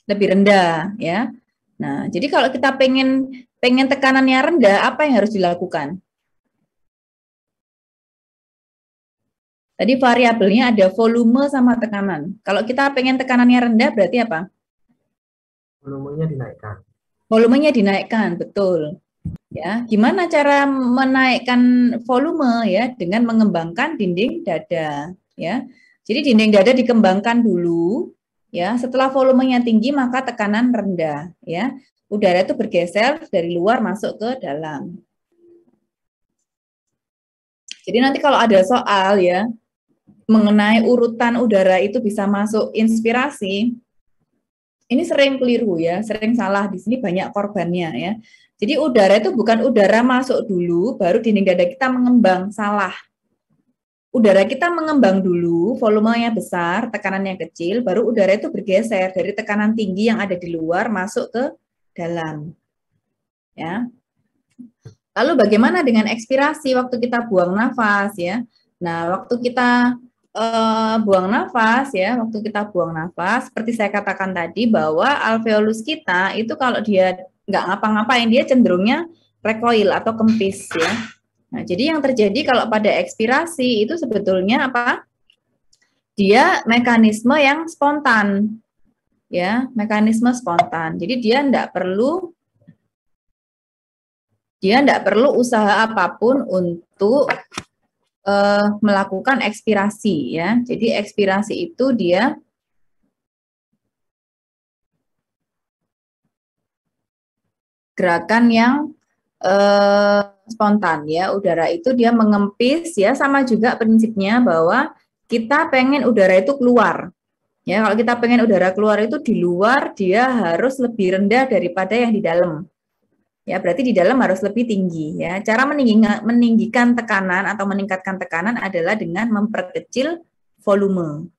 Speaker 1: Lebih rendah, ya. Nah, jadi kalau kita pengen tekanannya rendah, apa yang harus dilakukan? Tadi variabelnya ada volume sama tekanan. Kalau kita pengen tekanannya rendah, berarti apa?
Speaker 2: Volumenya dinaikkan.
Speaker 1: Volumenya dinaikkan, betul. Ya, gimana cara menaikkan volume ya? Dengan mengembangkan dinding dada, ya. Jadi dinding dada dikembangkan dulu, ya. Setelah volumenya tinggi maka tekanan rendah, ya. Udara itu bergeser dari luar masuk ke dalam. Jadi nanti kalau ada soal ya mengenai urutan udara itu bisa masuk inspirasi, ini sering keliru ya, sering salah. Di sini banyak korbannya ya. Jadi udara itu bukan udara masuk dulu, baru dinding dada kita mengembang, salah. Udara kita mengembang dulu, volumenya besar, tekanannya kecil, baru udara itu bergeser dari tekanan tinggi yang ada di luar masuk ke dalam. Ya. Lalu bagaimana dengan ekspirasi waktu kita buang nafas ya? Nah, waktu kita buang nafas ya, waktu kita buang nafas, seperti saya katakan tadi bahwa alveolus kita itu kalau dia nggak ngapa-ngapain, dia cenderungnya recoil atau kempis ya. Nah, jadi yang terjadi kalau pada ekspirasi itu sebetulnya apa? Dia mekanisme yang spontan, ya, mekanisme spontan. Jadi dia tidak perlu usaha apapun untuk melakukan ekspirasi, ya. Jadi ekspirasi itu dia gerakan yang spontan ya, udara itu dia mengempis ya, sama juga prinsipnya bahwa kita pengen udara itu keluar. Ya, kalau kita pengen udara keluar itu di luar dia harus lebih rendah daripada yang di dalam. Ya, berarti di dalam harus lebih tinggi ya. Cara meninggikan tekanan atau meningkatkan tekanan adalah dengan memperkecil volume.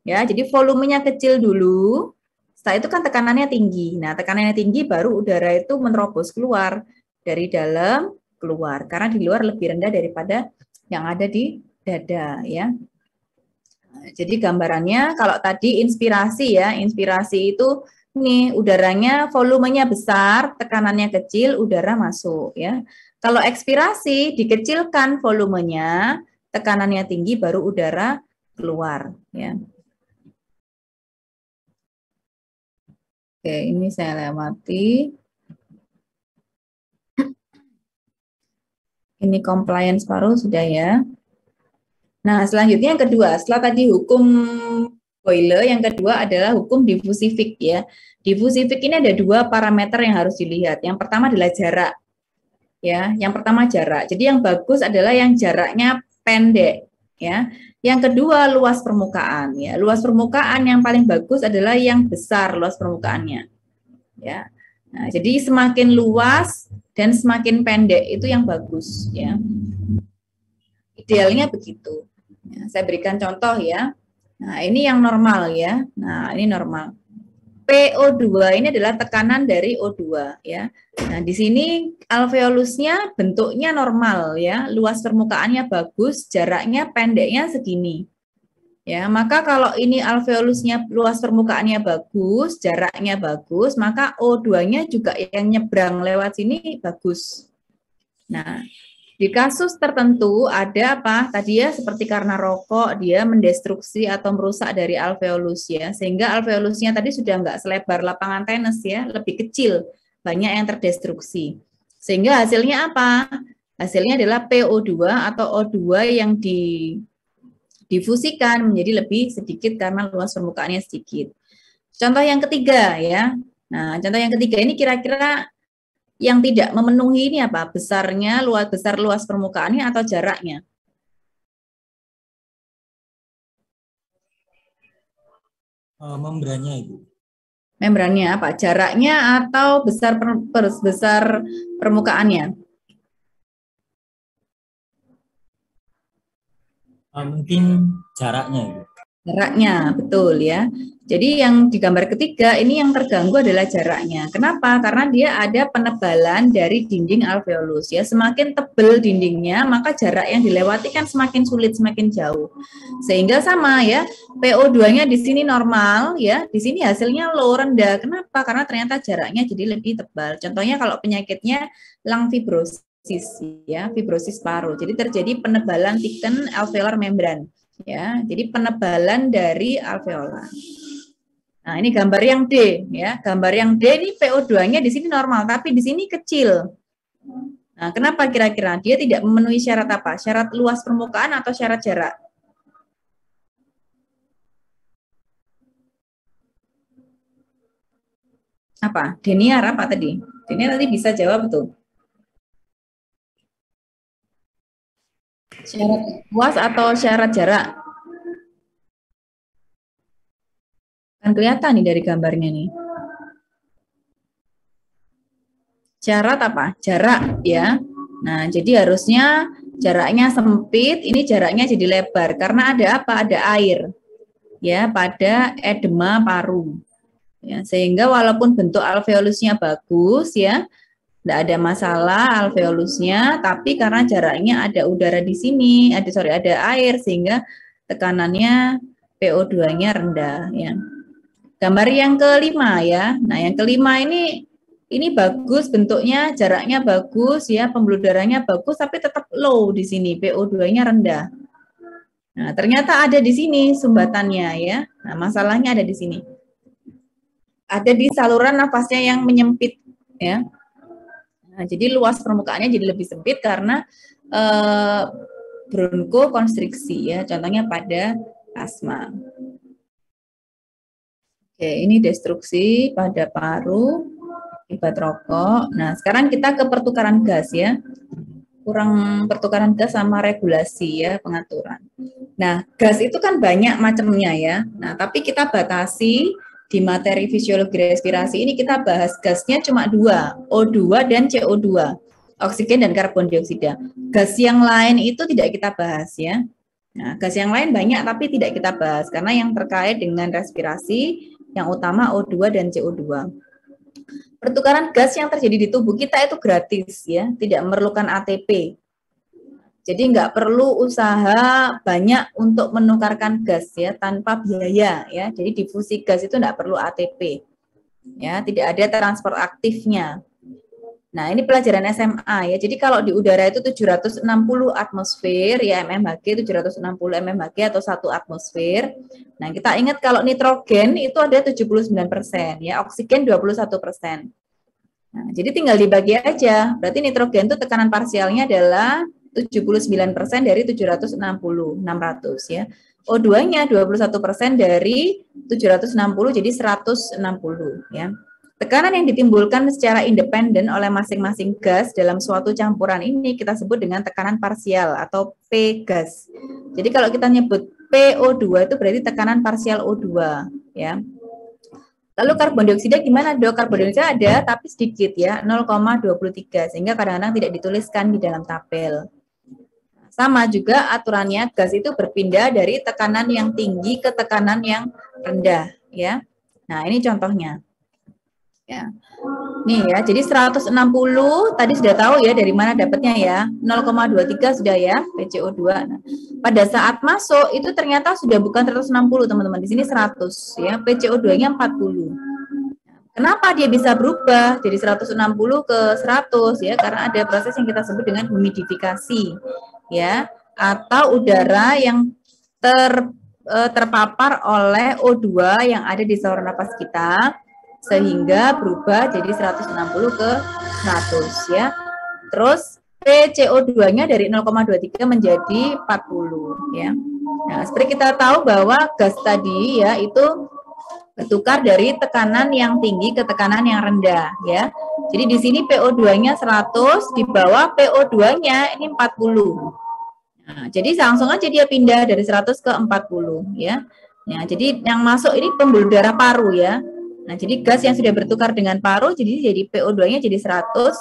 Speaker 1: Ya, jadi volumenya kecil dulu. Setelah itu kan tekanannya tinggi. Nah, tekanannya tinggi baru udara itu menerobos keluar dari dalam keluar karena di luar lebih rendah daripada yang ada di dada ya. Jadi gambarannya kalau tadi inspirasi ya, inspirasi itu nih udaranya volumenya besar, tekanannya kecil, udara masuk ya. Kalau ekspirasi dikecilkan volumenya, tekanannya tinggi baru udara keluar ya. Oke, ini saya lewati. Ini compliance paru sudah ya. Nah, selanjutnya yang kedua, setelah tadi hukum Boyle, yang kedua adalah hukum diffusivik ya. Diffusivik ini ada dua parameter yang harus dilihat. Yang pertama adalah jarak. Ya, yang pertama jarak. Jadi yang bagus adalah yang jaraknya pendek ya. Yang kedua luas permukaan ya. Luas permukaan yang paling bagus adalah yang besar luas permukaannya. Ya. Nah, jadi semakin luas dan semakin pendek itu yang bagus ya. Idealnya begitu. Ya, saya berikan contoh ya. Nah, ini yang normal ya. Nah, ini normal. PO2 ini adalah tekanan dari O2 ya. Nah, di sini alveolusnya bentuknya normal ya, luas permukaannya bagus, jaraknya pendeknya segini. Ya, maka kalau ini alveolusnya luas permukaannya bagus, jaraknya bagus, maka O2-nya juga yang nyebrang lewat sini bagus. Nah, di kasus tertentu ada apa? Tadi ya seperti karena rokok dia mendestruksi atau merusak dari alveolus ya, sehingga alveolusnya tadi sudah nggak selebar lapangan tenis ya, lebih kecil, banyak yang terdestruksi. Sehingga hasilnya apa? Hasilnya adalah PO2 atau O2 yang didifusikan menjadi lebih sedikit karena luas permukaannya sedikit. Contoh yang ketiga ya. Nah, contoh yang ketiga ini kira-kira yang tidak memenuhi ini apa? Besarnya, luas permukaannya atau jaraknya?
Speaker 3: Membrannya Ibu.
Speaker 1: Membrannya apa? Jaraknya atau besar permukaannya?
Speaker 3: Mungkin jaraknya Ibu.
Speaker 1: Jaraknya, betul ya. Jadi yang di gambar ketiga ini yang terganggu adalah jaraknya. Kenapa? Karena dia ada penebalan dari dinding alveolus ya. Semakin tebal dindingnya, maka jarak yang dilewati kan semakin sulit, semakin jauh. Sehingga sama ya, PO2-nya di sini normal ya, di sini hasilnya low rendah. Kenapa? Karena ternyata jaraknya jadi lebih tebal. Contohnya kalau penyakitnya lung fibrosis ya, fibrosis paru. Jadi terjadi penebalan thicken alveolar membran. Ya, jadi penebalan dari alveola. Nah, ini gambar yang D ya. Gambar yang D ini PO2-nya di sini normal, tapi di sini kecil. Nah, kenapa kira-kira? Dia tidak memenuhi syarat apa? Syarat luas permukaan atau syarat jarak? Apa? Deniar apa tadi? Deniar tadi bisa jawab tuh. Syarat luas atau syarat jarak? Kan kelihatan nih dari gambarnya nih. Syarat apa? Jarak ya. Nah, jadi harusnya jaraknya sempit, ini jaraknya jadi lebar karena ada apa? Ada air ya pada edema paru. Ya, sehingga walaupun bentuk alveolusnya bagus ya, tidak ada masalah alveolusnya, tapi karena jaraknya ada udara di sini, ada air sehingga tekanannya PO2-nya rendah ya. Gambar yang kelima ya. Nah, yang kelima ini bagus bentuknya, jaraknya bagus ya, pembuluh darahnya bagus tapi tetap low di sini, PO2-nya rendah. Nah, ternyata ada di sini sumbatannya ya. Nah, masalahnya ada di sini. Ada di saluran nafasnya yang menyempit ya. Nah, jadi luas permukaannya jadi lebih sempit karena bronkokonstriksi ya. Contohnya pada asma. Oke, ini destruksi pada paru akibat rokok. Nah, sekarang kita ke pertukaran gas ya. Kurang pertukaran gas sama regulasi ya, pengaturan. Nah, gas itu kan banyak macamnya ya. Nah, tapi kita batasi di materi fisiologi respirasi ini kita bahas gasnya cuma dua, O2 dan CO2, oksigen dan karbon dioksida. Gas yang lain itu tidak kita bahas ya. Nah, gas yang lain banyak tapi tidak kita bahas karena yang terkait dengan respirasi yang utama O2 dan CO2. Pertukaran gas yang terjadi di tubuh kita itu gratis ya, tidak memerlukan ATP. Jadi nggak perlu usaha banyak untuk menukarkan gas ya tanpa biaya ya. Jadi difusi gas itu nggak perlu ATP ya, tidak ada transport aktifnya. Nah, ini pelajaran SMA ya. Jadi kalau di udara itu 760 atmosfer ya mmHg, 760 mmHg atau 1 atmosfer. Nah, kita ingat kalau nitrogen itu ada 79% ya, oksigen 21%. Nah, jadi tinggal dibagi aja. Berarti nitrogen itu tekanan parsialnya adalah 79% dari 760, 600 ya. O2-nya 21% dari 760 jadi 160 ya. Tekanan yang ditimbulkan secara independen oleh masing-masing gas dalam suatu campuran ini kita sebut dengan tekanan parsial atau P gas. Jadi kalau kita nyebut PO2 itu berarti tekanan parsial O2 ya. Lalu karbon dioksida gimana dok? Karbon dioksida ada tapi sedikit ya, 0,23 sehingga kadang-kadang tidak dituliskan di dalam tabel. Sama juga aturannya gas itu berpindah dari tekanan yang tinggi ke tekanan yang rendah ya. Nah, ini contohnya. Ya. Nih ya, jadi 160 tadi sudah tahu ya dari mana dapatnya ya. 0,23 sudah ya, PCO2. Nah, pada saat masuk itu ternyata sudah bukan 160 teman-teman. Di sini 100 ya, PCO2-nya 40. Kenapa dia bisa berubah jadi 160 ke 100 ya? Karena ada proses yang kita sebut dengan humidifikasi ya, atau udara yang terpapar oleh O2 yang ada di saluran napas kita sehingga berubah jadi 160 ke 100 ya. Terus PCO2-nya dari 0,23 menjadi 40 ya. Nah, seperti kita tahu bahwa gas tadi ya itu bertukar dari tekanan yang tinggi ke tekanan yang rendah ya. Jadi di sini PO2-nya 100, di bawah PO2-nya ini 40. Nah, jadi langsung aja dia pindah dari 100 ke 40 ya. Nah, jadi yang masuk ini pembuluh darah paru ya. Nah, jadi gas yang sudah bertukar dengan paru jadi PO2-nya jadi 100,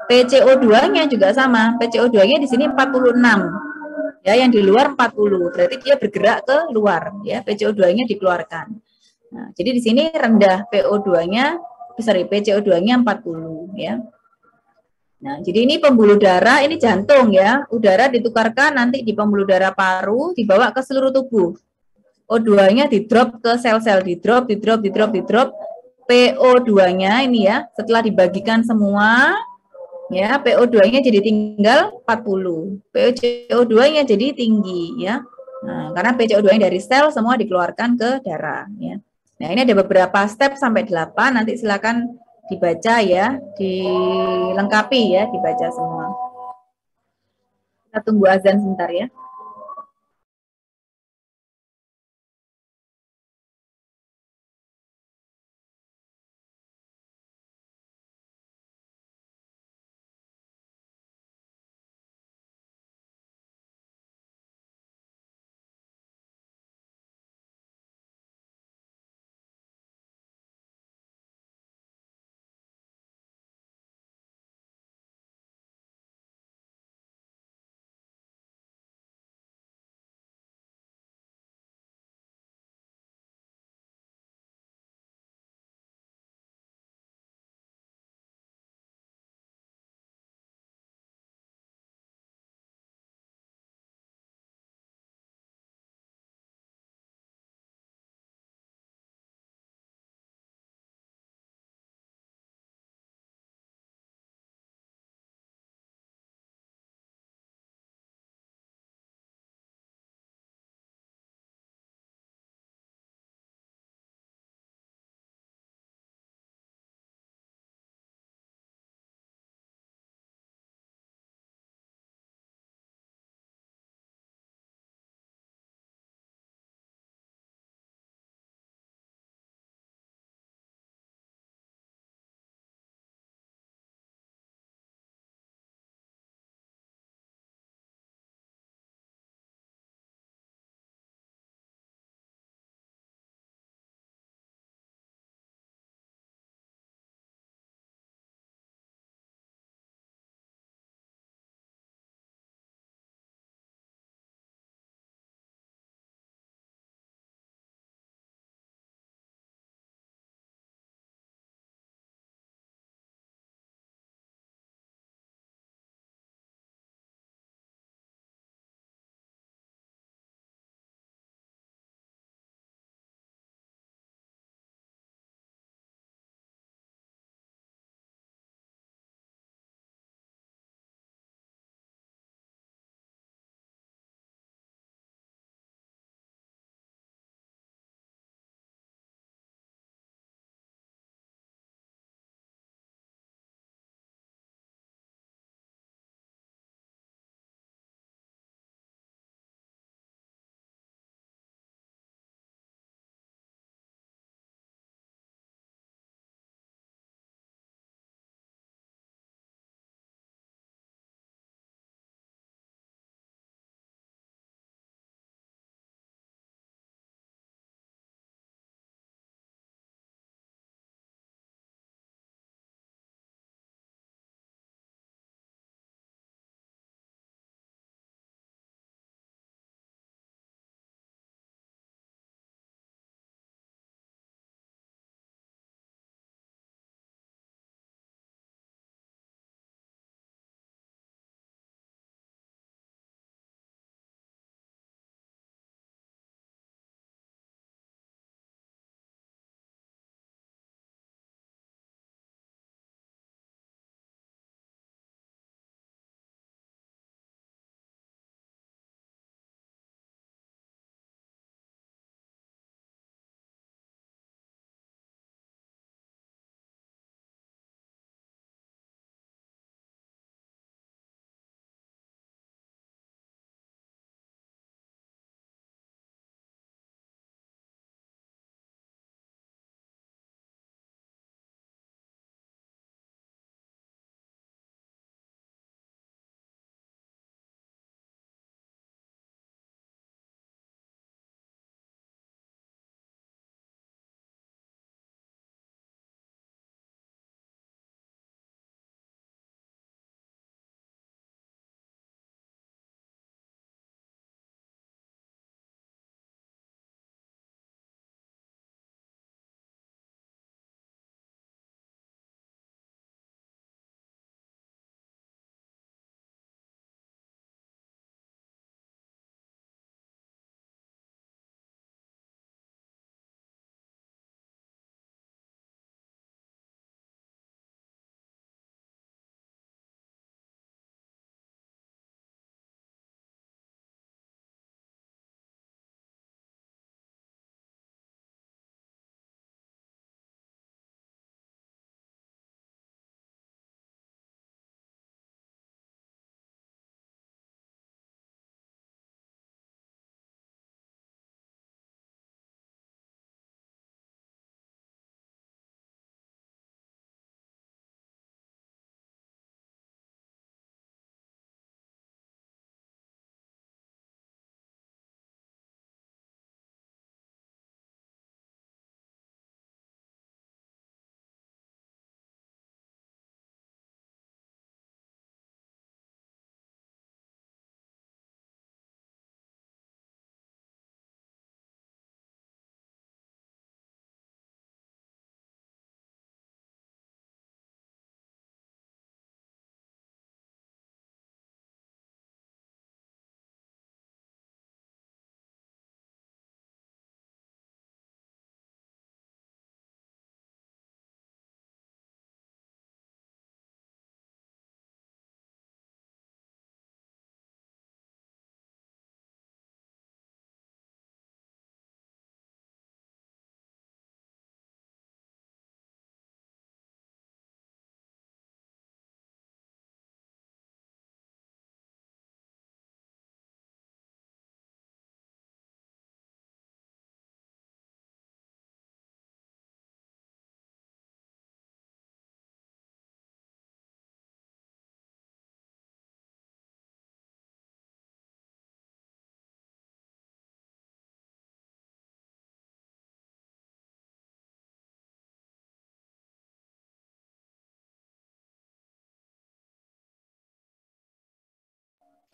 Speaker 1: PCO2-nya juga sama. PCO2-nya di sini 46. Ya, yang di luar 40. Berarti dia bergerak ke luar ya. PCO2-nya dikeluarkan. Nah, jadi di sini rendah PO2-nya, PCO2-nya 40 ya. Nah, jadi ini pembuluh darah, ini jantung ya. Udara ditukarkan nanti di pembuluh darah paru, dibawa ke seluruh tubuh. O2-nya di-drop ke sel-sel, di-drop. PO2-nya ini ya, setelah dibagikan semua, ya PO2-nya jadi tinggal 40. PCO2-nya jadi tinggi ya. Nah, karena PCO2-nya dari sel semua dikeluarkan ke darah ya. Nah, ini ada beberapa step sampai 8, nanti silakan dibaca ya, dilengkapi ya, dibaca semua. Kita tunggu azan sebentar ya.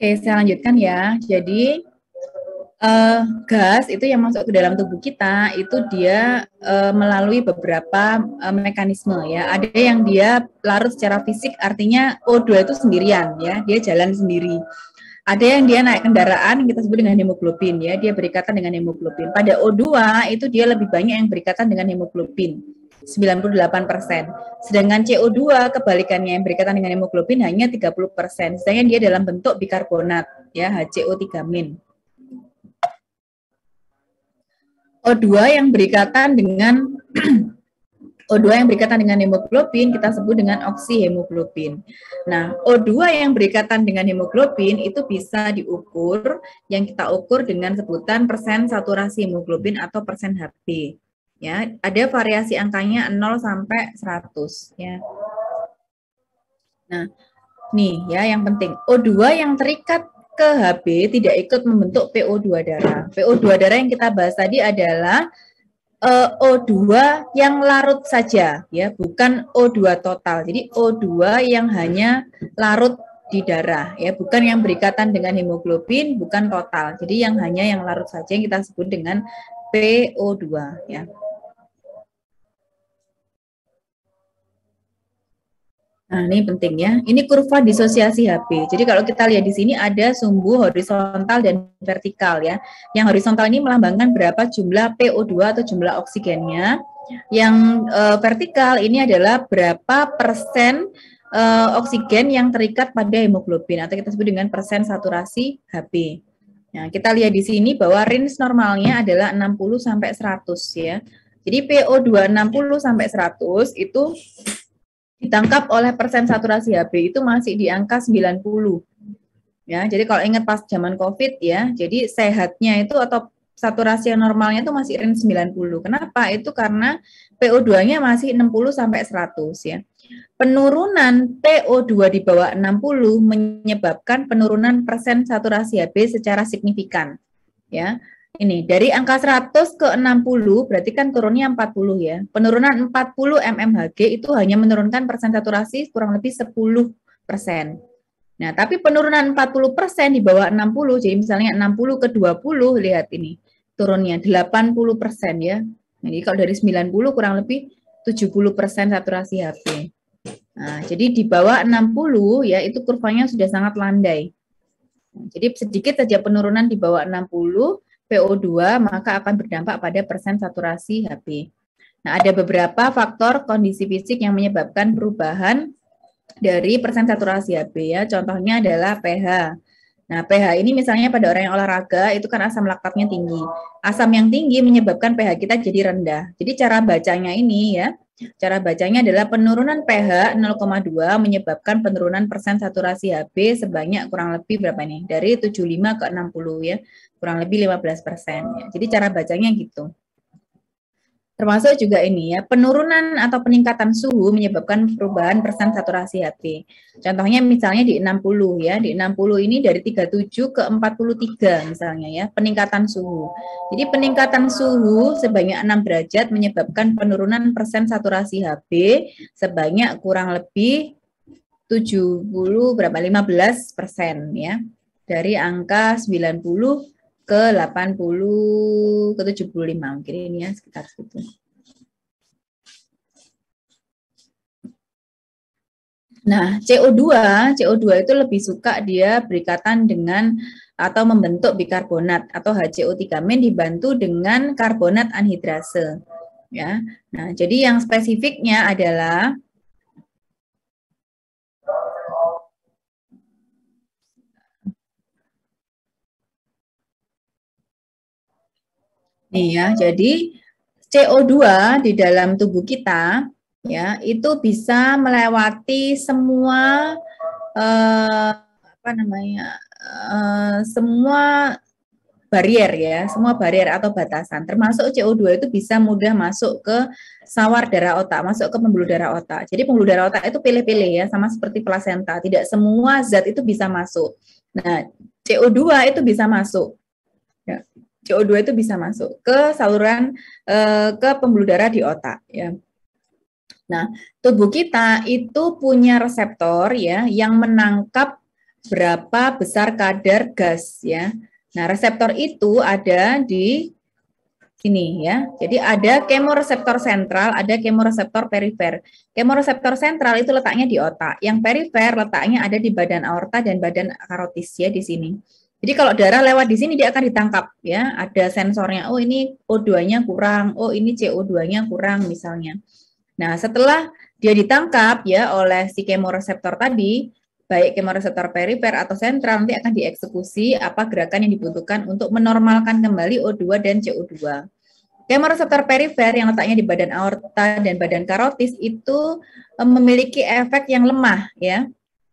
Speaker 1: Oke, saya lanjutkan ya. Jadi gas itu yang masuk ke dalam tubuh kita itu dia melalui beberapa mekanisme ya. Ada yang dia larut secara fisik, artinya O2 itu sendirian ya, dia jalan sendiri. Ada yang dia naik kendaraan, kita sebut dengan hemoglobin ya, dia berikatan dengan hemoglobin. Pada O2 itu dia lebih banyak yang berikatan dengan hemoglobin, 98%. Sedangkan CO2 kebalikannya yang berikatan dengan hemoglobin hanya 30%. Sedangkan dia dalam bentuk bikarbonat ya, HCO3-. O2 yang berikatan dengan O2 yang berikatan dengan hemoglobin kita sebut dengan oksihemoglobin. Nah, O2 yang berikatan dengan hemoglobin itu bisa diukur, yang kita ukur dengan sebutan persen saturasi hemoglobin atau persen Hb. Ya, ada variasi angkanya 0 sampai 100 ya. Nah, nih ya yang penting, O2 yang terikat ke Hb tidak ikut membentuk PO2 darah. PO2 darah yang kita bahas tadi adalah O2 yang larut saja ya, bukan O2 total. Jadi O2 yang hanya larut di darah ya, bukan yang berikatan dengan hemoglobin, bukan total. Jadi yang hanya yang larut saja yang kita sebut dengan PO2 ya. Nah, ini penting ya. Ini kurva disosiasi Hb. Jadi kalau kita lihat di sini ada sumbu horizontal dan vertikal ya. Yang horizontal ini melambangkan berapa jumlah PO2 atau jumlah oksigennya. Yang vertikal ini adalah berapa persen oksigen yang terikat pada hemoglobin atau kita sebut dengan persen saturasi Hb. Nah, kita lihat di sini bahwa range normalnya adalah 60 sampai 100 ya. Jadi PO2 60 sampai 100 itu ditangkap oleh persen saturasi Hb itu masih di angka 90. Ya, jadi kalau ingat pas zaman Covid ya, jadi sehatnya itu atau saturasi yang normalnya itu masih range 90. Kenapa? Itu karena PO2-nya masih 60 sampai 100 ya. Penurunan PO2 di bawah 60 menyebabkan penurunan persen saturasi Hb secara signifikan. Ya. Ini dari angka 100 ke 60 berarti kan turunnya 40 ya. Penurunan 40 mmHg itu hanya menurunkan persen saturasi kurang lebih 10%. Nah, tapi penurunan 40% di bawah 60, jadi misalnya 60 ke 20, lihat ini turunnya 80% ya. Jadi kalau dari 90 kurang lebih 70% saturasi Hb. Nah, jadi di bawah 60 ya itu kurvanya sudah sangat landai. Nah, jadi sedikit saja penurunan di bawah 60 PO2 maka akan berdampak pada persen saturasi Hb. Nah, ada beberapa faktor kondisi fisik yang menyebabkan perubahan dari persen saturasi Hb ya. Contohnya adalah pH. Nah, pH ini misalnya pada orang yang olahraga itu kan asam laktatnya tinggi. Asam yang tinggi menyebabkan pH kita jadi rendah. Jadi cara bacanya ini ya, cara bacanya adalah penurunan pH 0,2 menyebabkan penurunan persen saturasi Hb sebanyak kurang lebih berapa nih? Dari 75 ke 60 ya, kurang lebih 15% ya. Jadi cara bacanya gitu. Termasuk juga ini ya, penurunan atau peningkatan suhu menyebabkan perubahan persen saturasi Hb. Contohnya misalnya di 60 ya, di 60 ini dari 37 ke 43 misalnya ya, peningkatan suhu. Jadi peningkatan suhu sebanyak 6 derajat menyebabkan penurunan persen saturasi Hb sebanyak kurang lebih 70 berapa 15% ya. Dari angka 90 ke 80 ke 75 mungkin ini ya sekitar situ. Nah, CO2 itu lebih suka dia berikatan dengan atau membentuk bikarbonat atau HCO3- dibantu dengan karbonat anhidrase ya. Nah, jadi yang spesifiknya adalah nih ya, jadi CO2 di dalam tubuh kita ya itu bisa melewati semua semua barier ya, semua barier atau batasan. Termasuk CO2 itu bisa mudah masuk ke sawar darah otak, masuk ke pembuluh darah otak. Jadi pembuluh darah otak itu pilih-pilih ya, sama seperti plasenta. Tidak semua zat itu bisa masuk. Nah, CO2 itu bisa masuk. Ya. CO2 itu bisa masuk ke saluran ke pembuluh darah di otak ya. Nah, tubuh kita itu punya reseptor ya yang menangkap berapa besar kadar gas ya. Nah, reseptor itu ada di sini ya. Jadi ada kemoreseptor sentral, ada kemoreseptor perifer. Kemoreseptor sentral itu letaknya di otak. Yang perifer letaknya ada di badan aorta dan badan karotis ya di sini. Jadi kalau darah lewat di sini dia akan ditangkap ya. Ada sensornya. Oh ini O2-nya kurang, oh ini CO2-nya kurang misalnya. Nah, setelah dia ditangkap ya oleh si kemoreseptor tadi, baik kemoreseptor perifer atau sentral, nanti akan dieksekusi apa gerakan yang dibutuhkan untuk menormalkan kembali O2 dan CO2. Kemoreseptor perifer yang letaknya di badan aorta dan badan karotis itu memiliki efek yang lemah ya.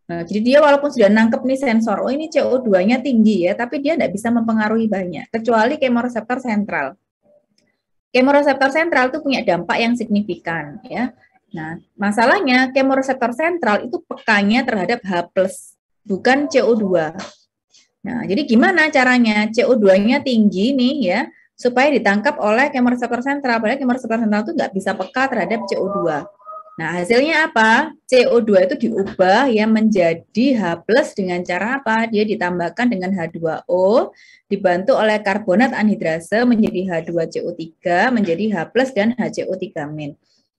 Speaker 1: Nah, jadi dia walaupun sudah nangkep nih sensor, oh ini CO2-nya tinggi ya, tapi dia tidak bisa mempengaruhi banyak, kecuali kemoreseptor sentral. Kemoreseptor sentral itu punya dampak yang signifikan ya. Nah, masalahnya kemoreseptor sentral itu pekanya terhadap H+, bukan CO2. Nah, jadi gimana caranya? CO2-nya tinggi nih ya, supaya ditangkap oleh kemoreseptor sentral. Padahal kemoreseptor sentral itu nggak bisa peka terhadap CO2. Nah, hasilnya apa? CO2 itu diubah ya menjadi H+ dengan cara apa? Dia ditambahkan dengan H2O, dibantu oleh karbonat anhidrase menjadi H2CO3, menjadi H+ dan HCO3-.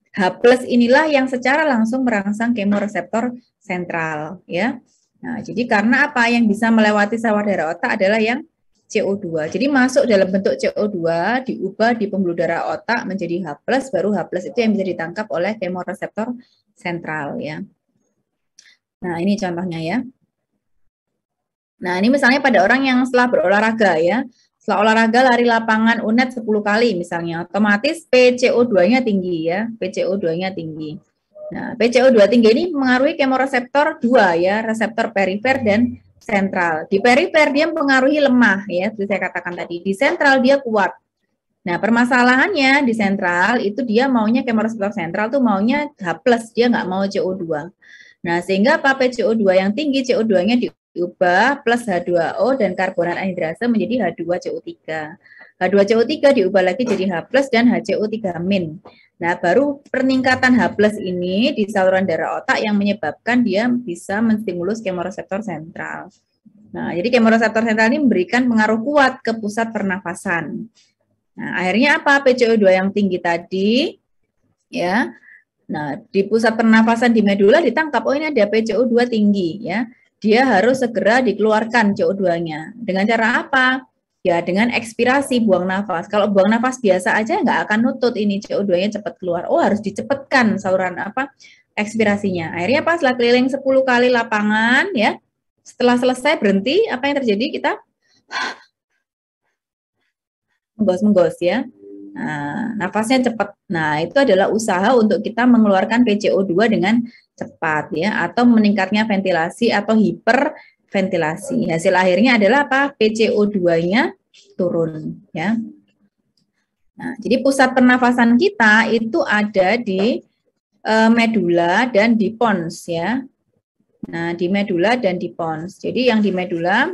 Speaker 1: H+ inilah yang secara langsung merangsang kemoreseptor sentral ya. Nah, jadi karena apa yang bisa melewati sawah darah otak adalah yang CO2. Jadi masuk dalam bentuk CO2 diubah di pembuluh darah otak menjadi H+, baru H+ itu yang bisa ditangkap oleh kemoreseptor sentral ya. Nah, ini contohnya ya. Nah, ini misalnya pada orang yang setelah berolahraga ya. Setelah olahraga lari lapangan UNED 10 kali misalnya, otomatis PCO2-nya tinggi ya, PCO2-nya tinggi. Nah, PCO2 tinggi ini mengaruhi kemoreseptor 2 ya, reseptor perifer dan sentral. Di perifer dia mempengaruhi lemah ya, seperti saya katakan tadi. Di sentral dia kuat. Nah, permasalahannya di sentral itu dia maunya kemoreseptor sentral tuh maunya H+, dia nggak mau CO2. Nah, sehingga apa PCO2 yang tinggi, CO2-nya diubah plus H2O dan karbonat anhidrase menjadi H2CO3. H2CO3 diubah lagi jadi H+ dan HCO3-. Nah, baru peningkatan H+ ini di saluran darah otak yang menyebabkan dia bisa menstimulus kemoreseptor sentral. Nah, jadi kemoreseptor sentral ini memberikan pengaruh kuat ke pusat pernafasan. Nah, akhirnya apa? PCO2 yang tinggi tadi ya. Nah, di pusat pernafasan di medula ditangkap, oh ini ada PCO2 tinggi ya. Dia harus segera dikeluarkan CO2-nya. Dengan cara apa? Ya, dengan ekspirasi, buang nafas. Kalau buang nafas biasa aja nggak akan nutut ini CO2-nya cepat keluar. Oh, harus dicepatkan saluran apa? Ekspirasinya. Akhirnya pas setelah keliling 10 kali lapangan ya. Setelah selesai berhenti, apa yang terjadi? Kita menggos-menggos ya. Nah, nafasnya cepat. Nah, itu adalah usaha untuk kita mengeluarkan PCO2 dengan cepat ya, atau meningkatnya ventilasi atau hiperventilasi. Hasil akhirnya adalah apa? PCO2-nya turun ya. Nah, jadi pusat pernafasan kita itu ada di medula dan di pons ya. Nah, di medula dan di pons. Jadi yang di medula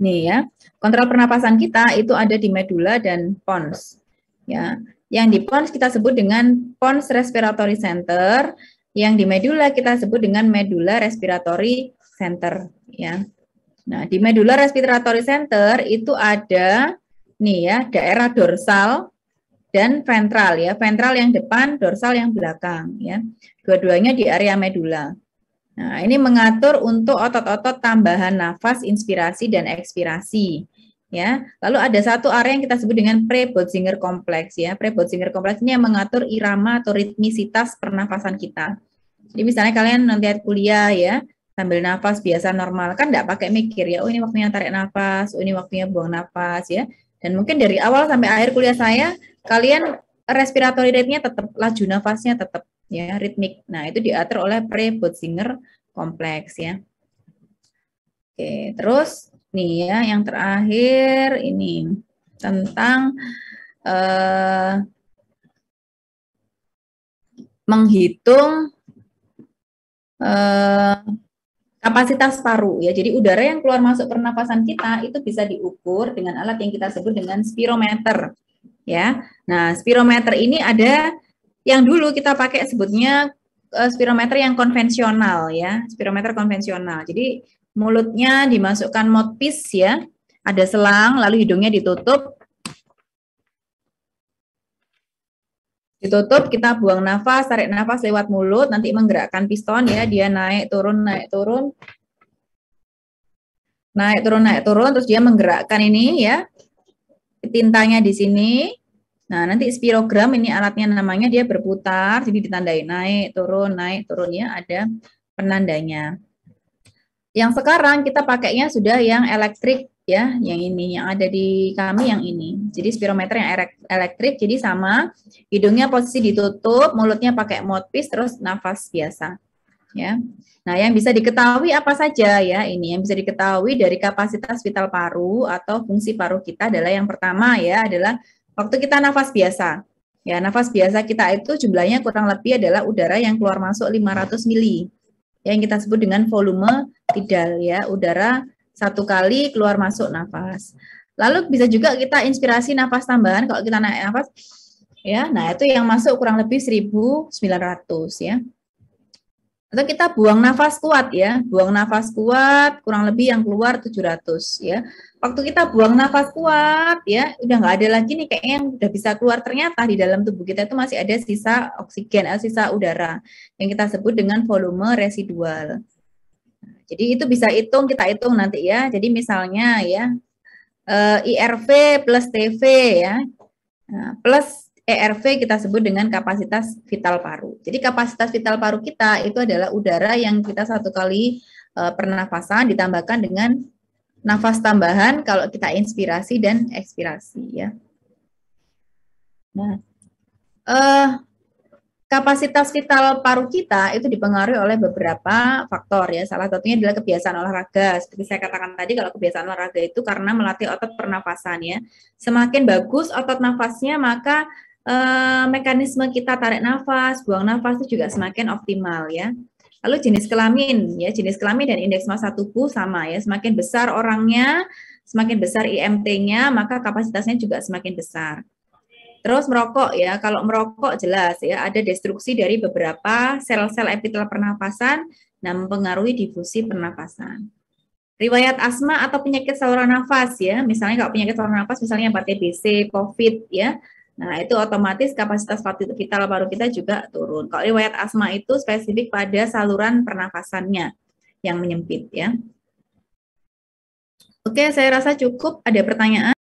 Speaker 1: nih ya, kontrol pernapasan kita itu ada di medula dan pons. Ya, yang di pons kita sebut dengan pons respiratory center, yang di medula kita sebut dengan medula respiratory center. Ya, nah di medula respiratory center itu ada nih ya daerah dorsal dan ventral ya, ventral yang depan, dorsal yang belakang ya. Dua-duanya di area medula. Nah, ini mengatur untuk otot-otot tambahan nafas, inspirasi dan ekspirasi. Ya, lalu ada satu area yang kita sebut dengan pre-Bötzinger kompleks ya. Pre-Bötzinger kompleks ini yang mengatur irama atau ritmisitas pernafasan kita. Jadi misalnya kalian nanti kuliah ya, sambil nafas biasa normal kan enggak pakai mikir ya, oh ini waktunya tarik nafas, oh ini waktunya buang nafas ya. Dan mungkin dari awal sampai akhir kuliah saya, kalian respiratory rate-nya tetap, laju nafasnya tetap ya, ritmik. Nah, itu diatur oleh pre-Bötzinger kompleks ya. Oke, terus nih ya yang terakhir ini tentang menghitung kapasitas paru ya. Jadi udara yang keluar masuk pernapasan kita itu bisa diukur dengan alat yang kita sebut dengan spirometer ya. Nah, spirometer ini ada yang dulu kita pakai sebutnya spirometer yang konvensional ya, spirometer konvensional. Jadi mulutnya dimasukkan mouthpiece ya, ada selang, lalu hidungnya ditutup. Ditutup, kita buang nafas, tarik nafas lewat mulut, nanti menggerakkan piston ya, dia naik turun, terus dia menggerakkan ini ya, tintanya di sini. Nah, nanti spirogram ini alatnya namanya dia berputar, jadi ditandai naik turun ya, ada penandanya. Yang sekarang kita pakainya sudah yang elektrik ya, yang ini yang ada di kami yang ini. Jadi spirometer yang elektrik, jadi sama, hidungnya posisi ditutup, mulutnya pakai mouthpiece, terus nafas biasa ya. Nah, yang bisa diketahui apa saja ya ini, yang bisa diketahui dari kapasitas vital paru atau fungsi paru kita adalah yang pertama ya, adalah waktu kita nafas biasa. Ya, nafas biasa kita itu jumlahnya kurang lebih adalah udara yang keluar masuk 500 mili. Yang kita sebut dengan volume tidal ya, udara satu kali keluar masuk nafas. Lalu bisa juga kita inspirasi nafas tambahan kalau kita naik nafas ya. Nah, itu yang masuk kurang lebih 1.900 ya. Atau kita buang nafas kuat ya, buang nafas kuat kurang lebih yang keluar 700 ya. Waktu kita buang nafas kuat ya, udah nggak ada lagi nih kayaknya yang udah bisa keluar, ternyata di dalam tubuh kita itu masih ada sisa oksigen, sisa udara yang kita sebut dengan volume residual. Jadi itu bisa kita hitung nanti ya. Jadi misalnya ya IRV plus TV ya, plus ERV kita sebut dengan kapasitas vital paru. Jadi kapasitas vital paru kita itu adalah udara yang kita satu kali pernafasan ditambahkan dengan nafas tambahan kalau kita inspirasi dan ekspirasi ya. Nah, kapasitas vital paru kita itu dipengaruhi oleh beberapa faktor ya. Salah satunya adalah kebiasaan olahraga. Seperti saya katakan tadi, kalau kebiasaan olahraga itu karena melatih otot pernafasan ya. Semakin bagus otot nafasnya, maka mekanisme kita tarik nafas, buang nafas itu juga semakin optimal ya. Lalu jenis kelamin ya, jenis kelamin dan indeks massa tubuh sama ya. Semakin besar orangnya, semakin besar IMT-nya, maka kapasitasnya juga semakin besar. Terus merokok ya, kalau merokok jelas ya ada destruksi dari beberapa sel-sel epitel pernapasan yang mempengaruhi difusi pernapasan. Riwayat asma atau penyakit saluran nafas ya, misalnya kalau penyakit saluran nafas misalnya TBC, COVID ya, nah itu otomatis kapasitas vital paru kita juga turun. Kalau riwayat asma itu spesifik pada saluran pernapasannya yang menyempit ya. Oke, saya rasa cukup. Ada pertanyaan?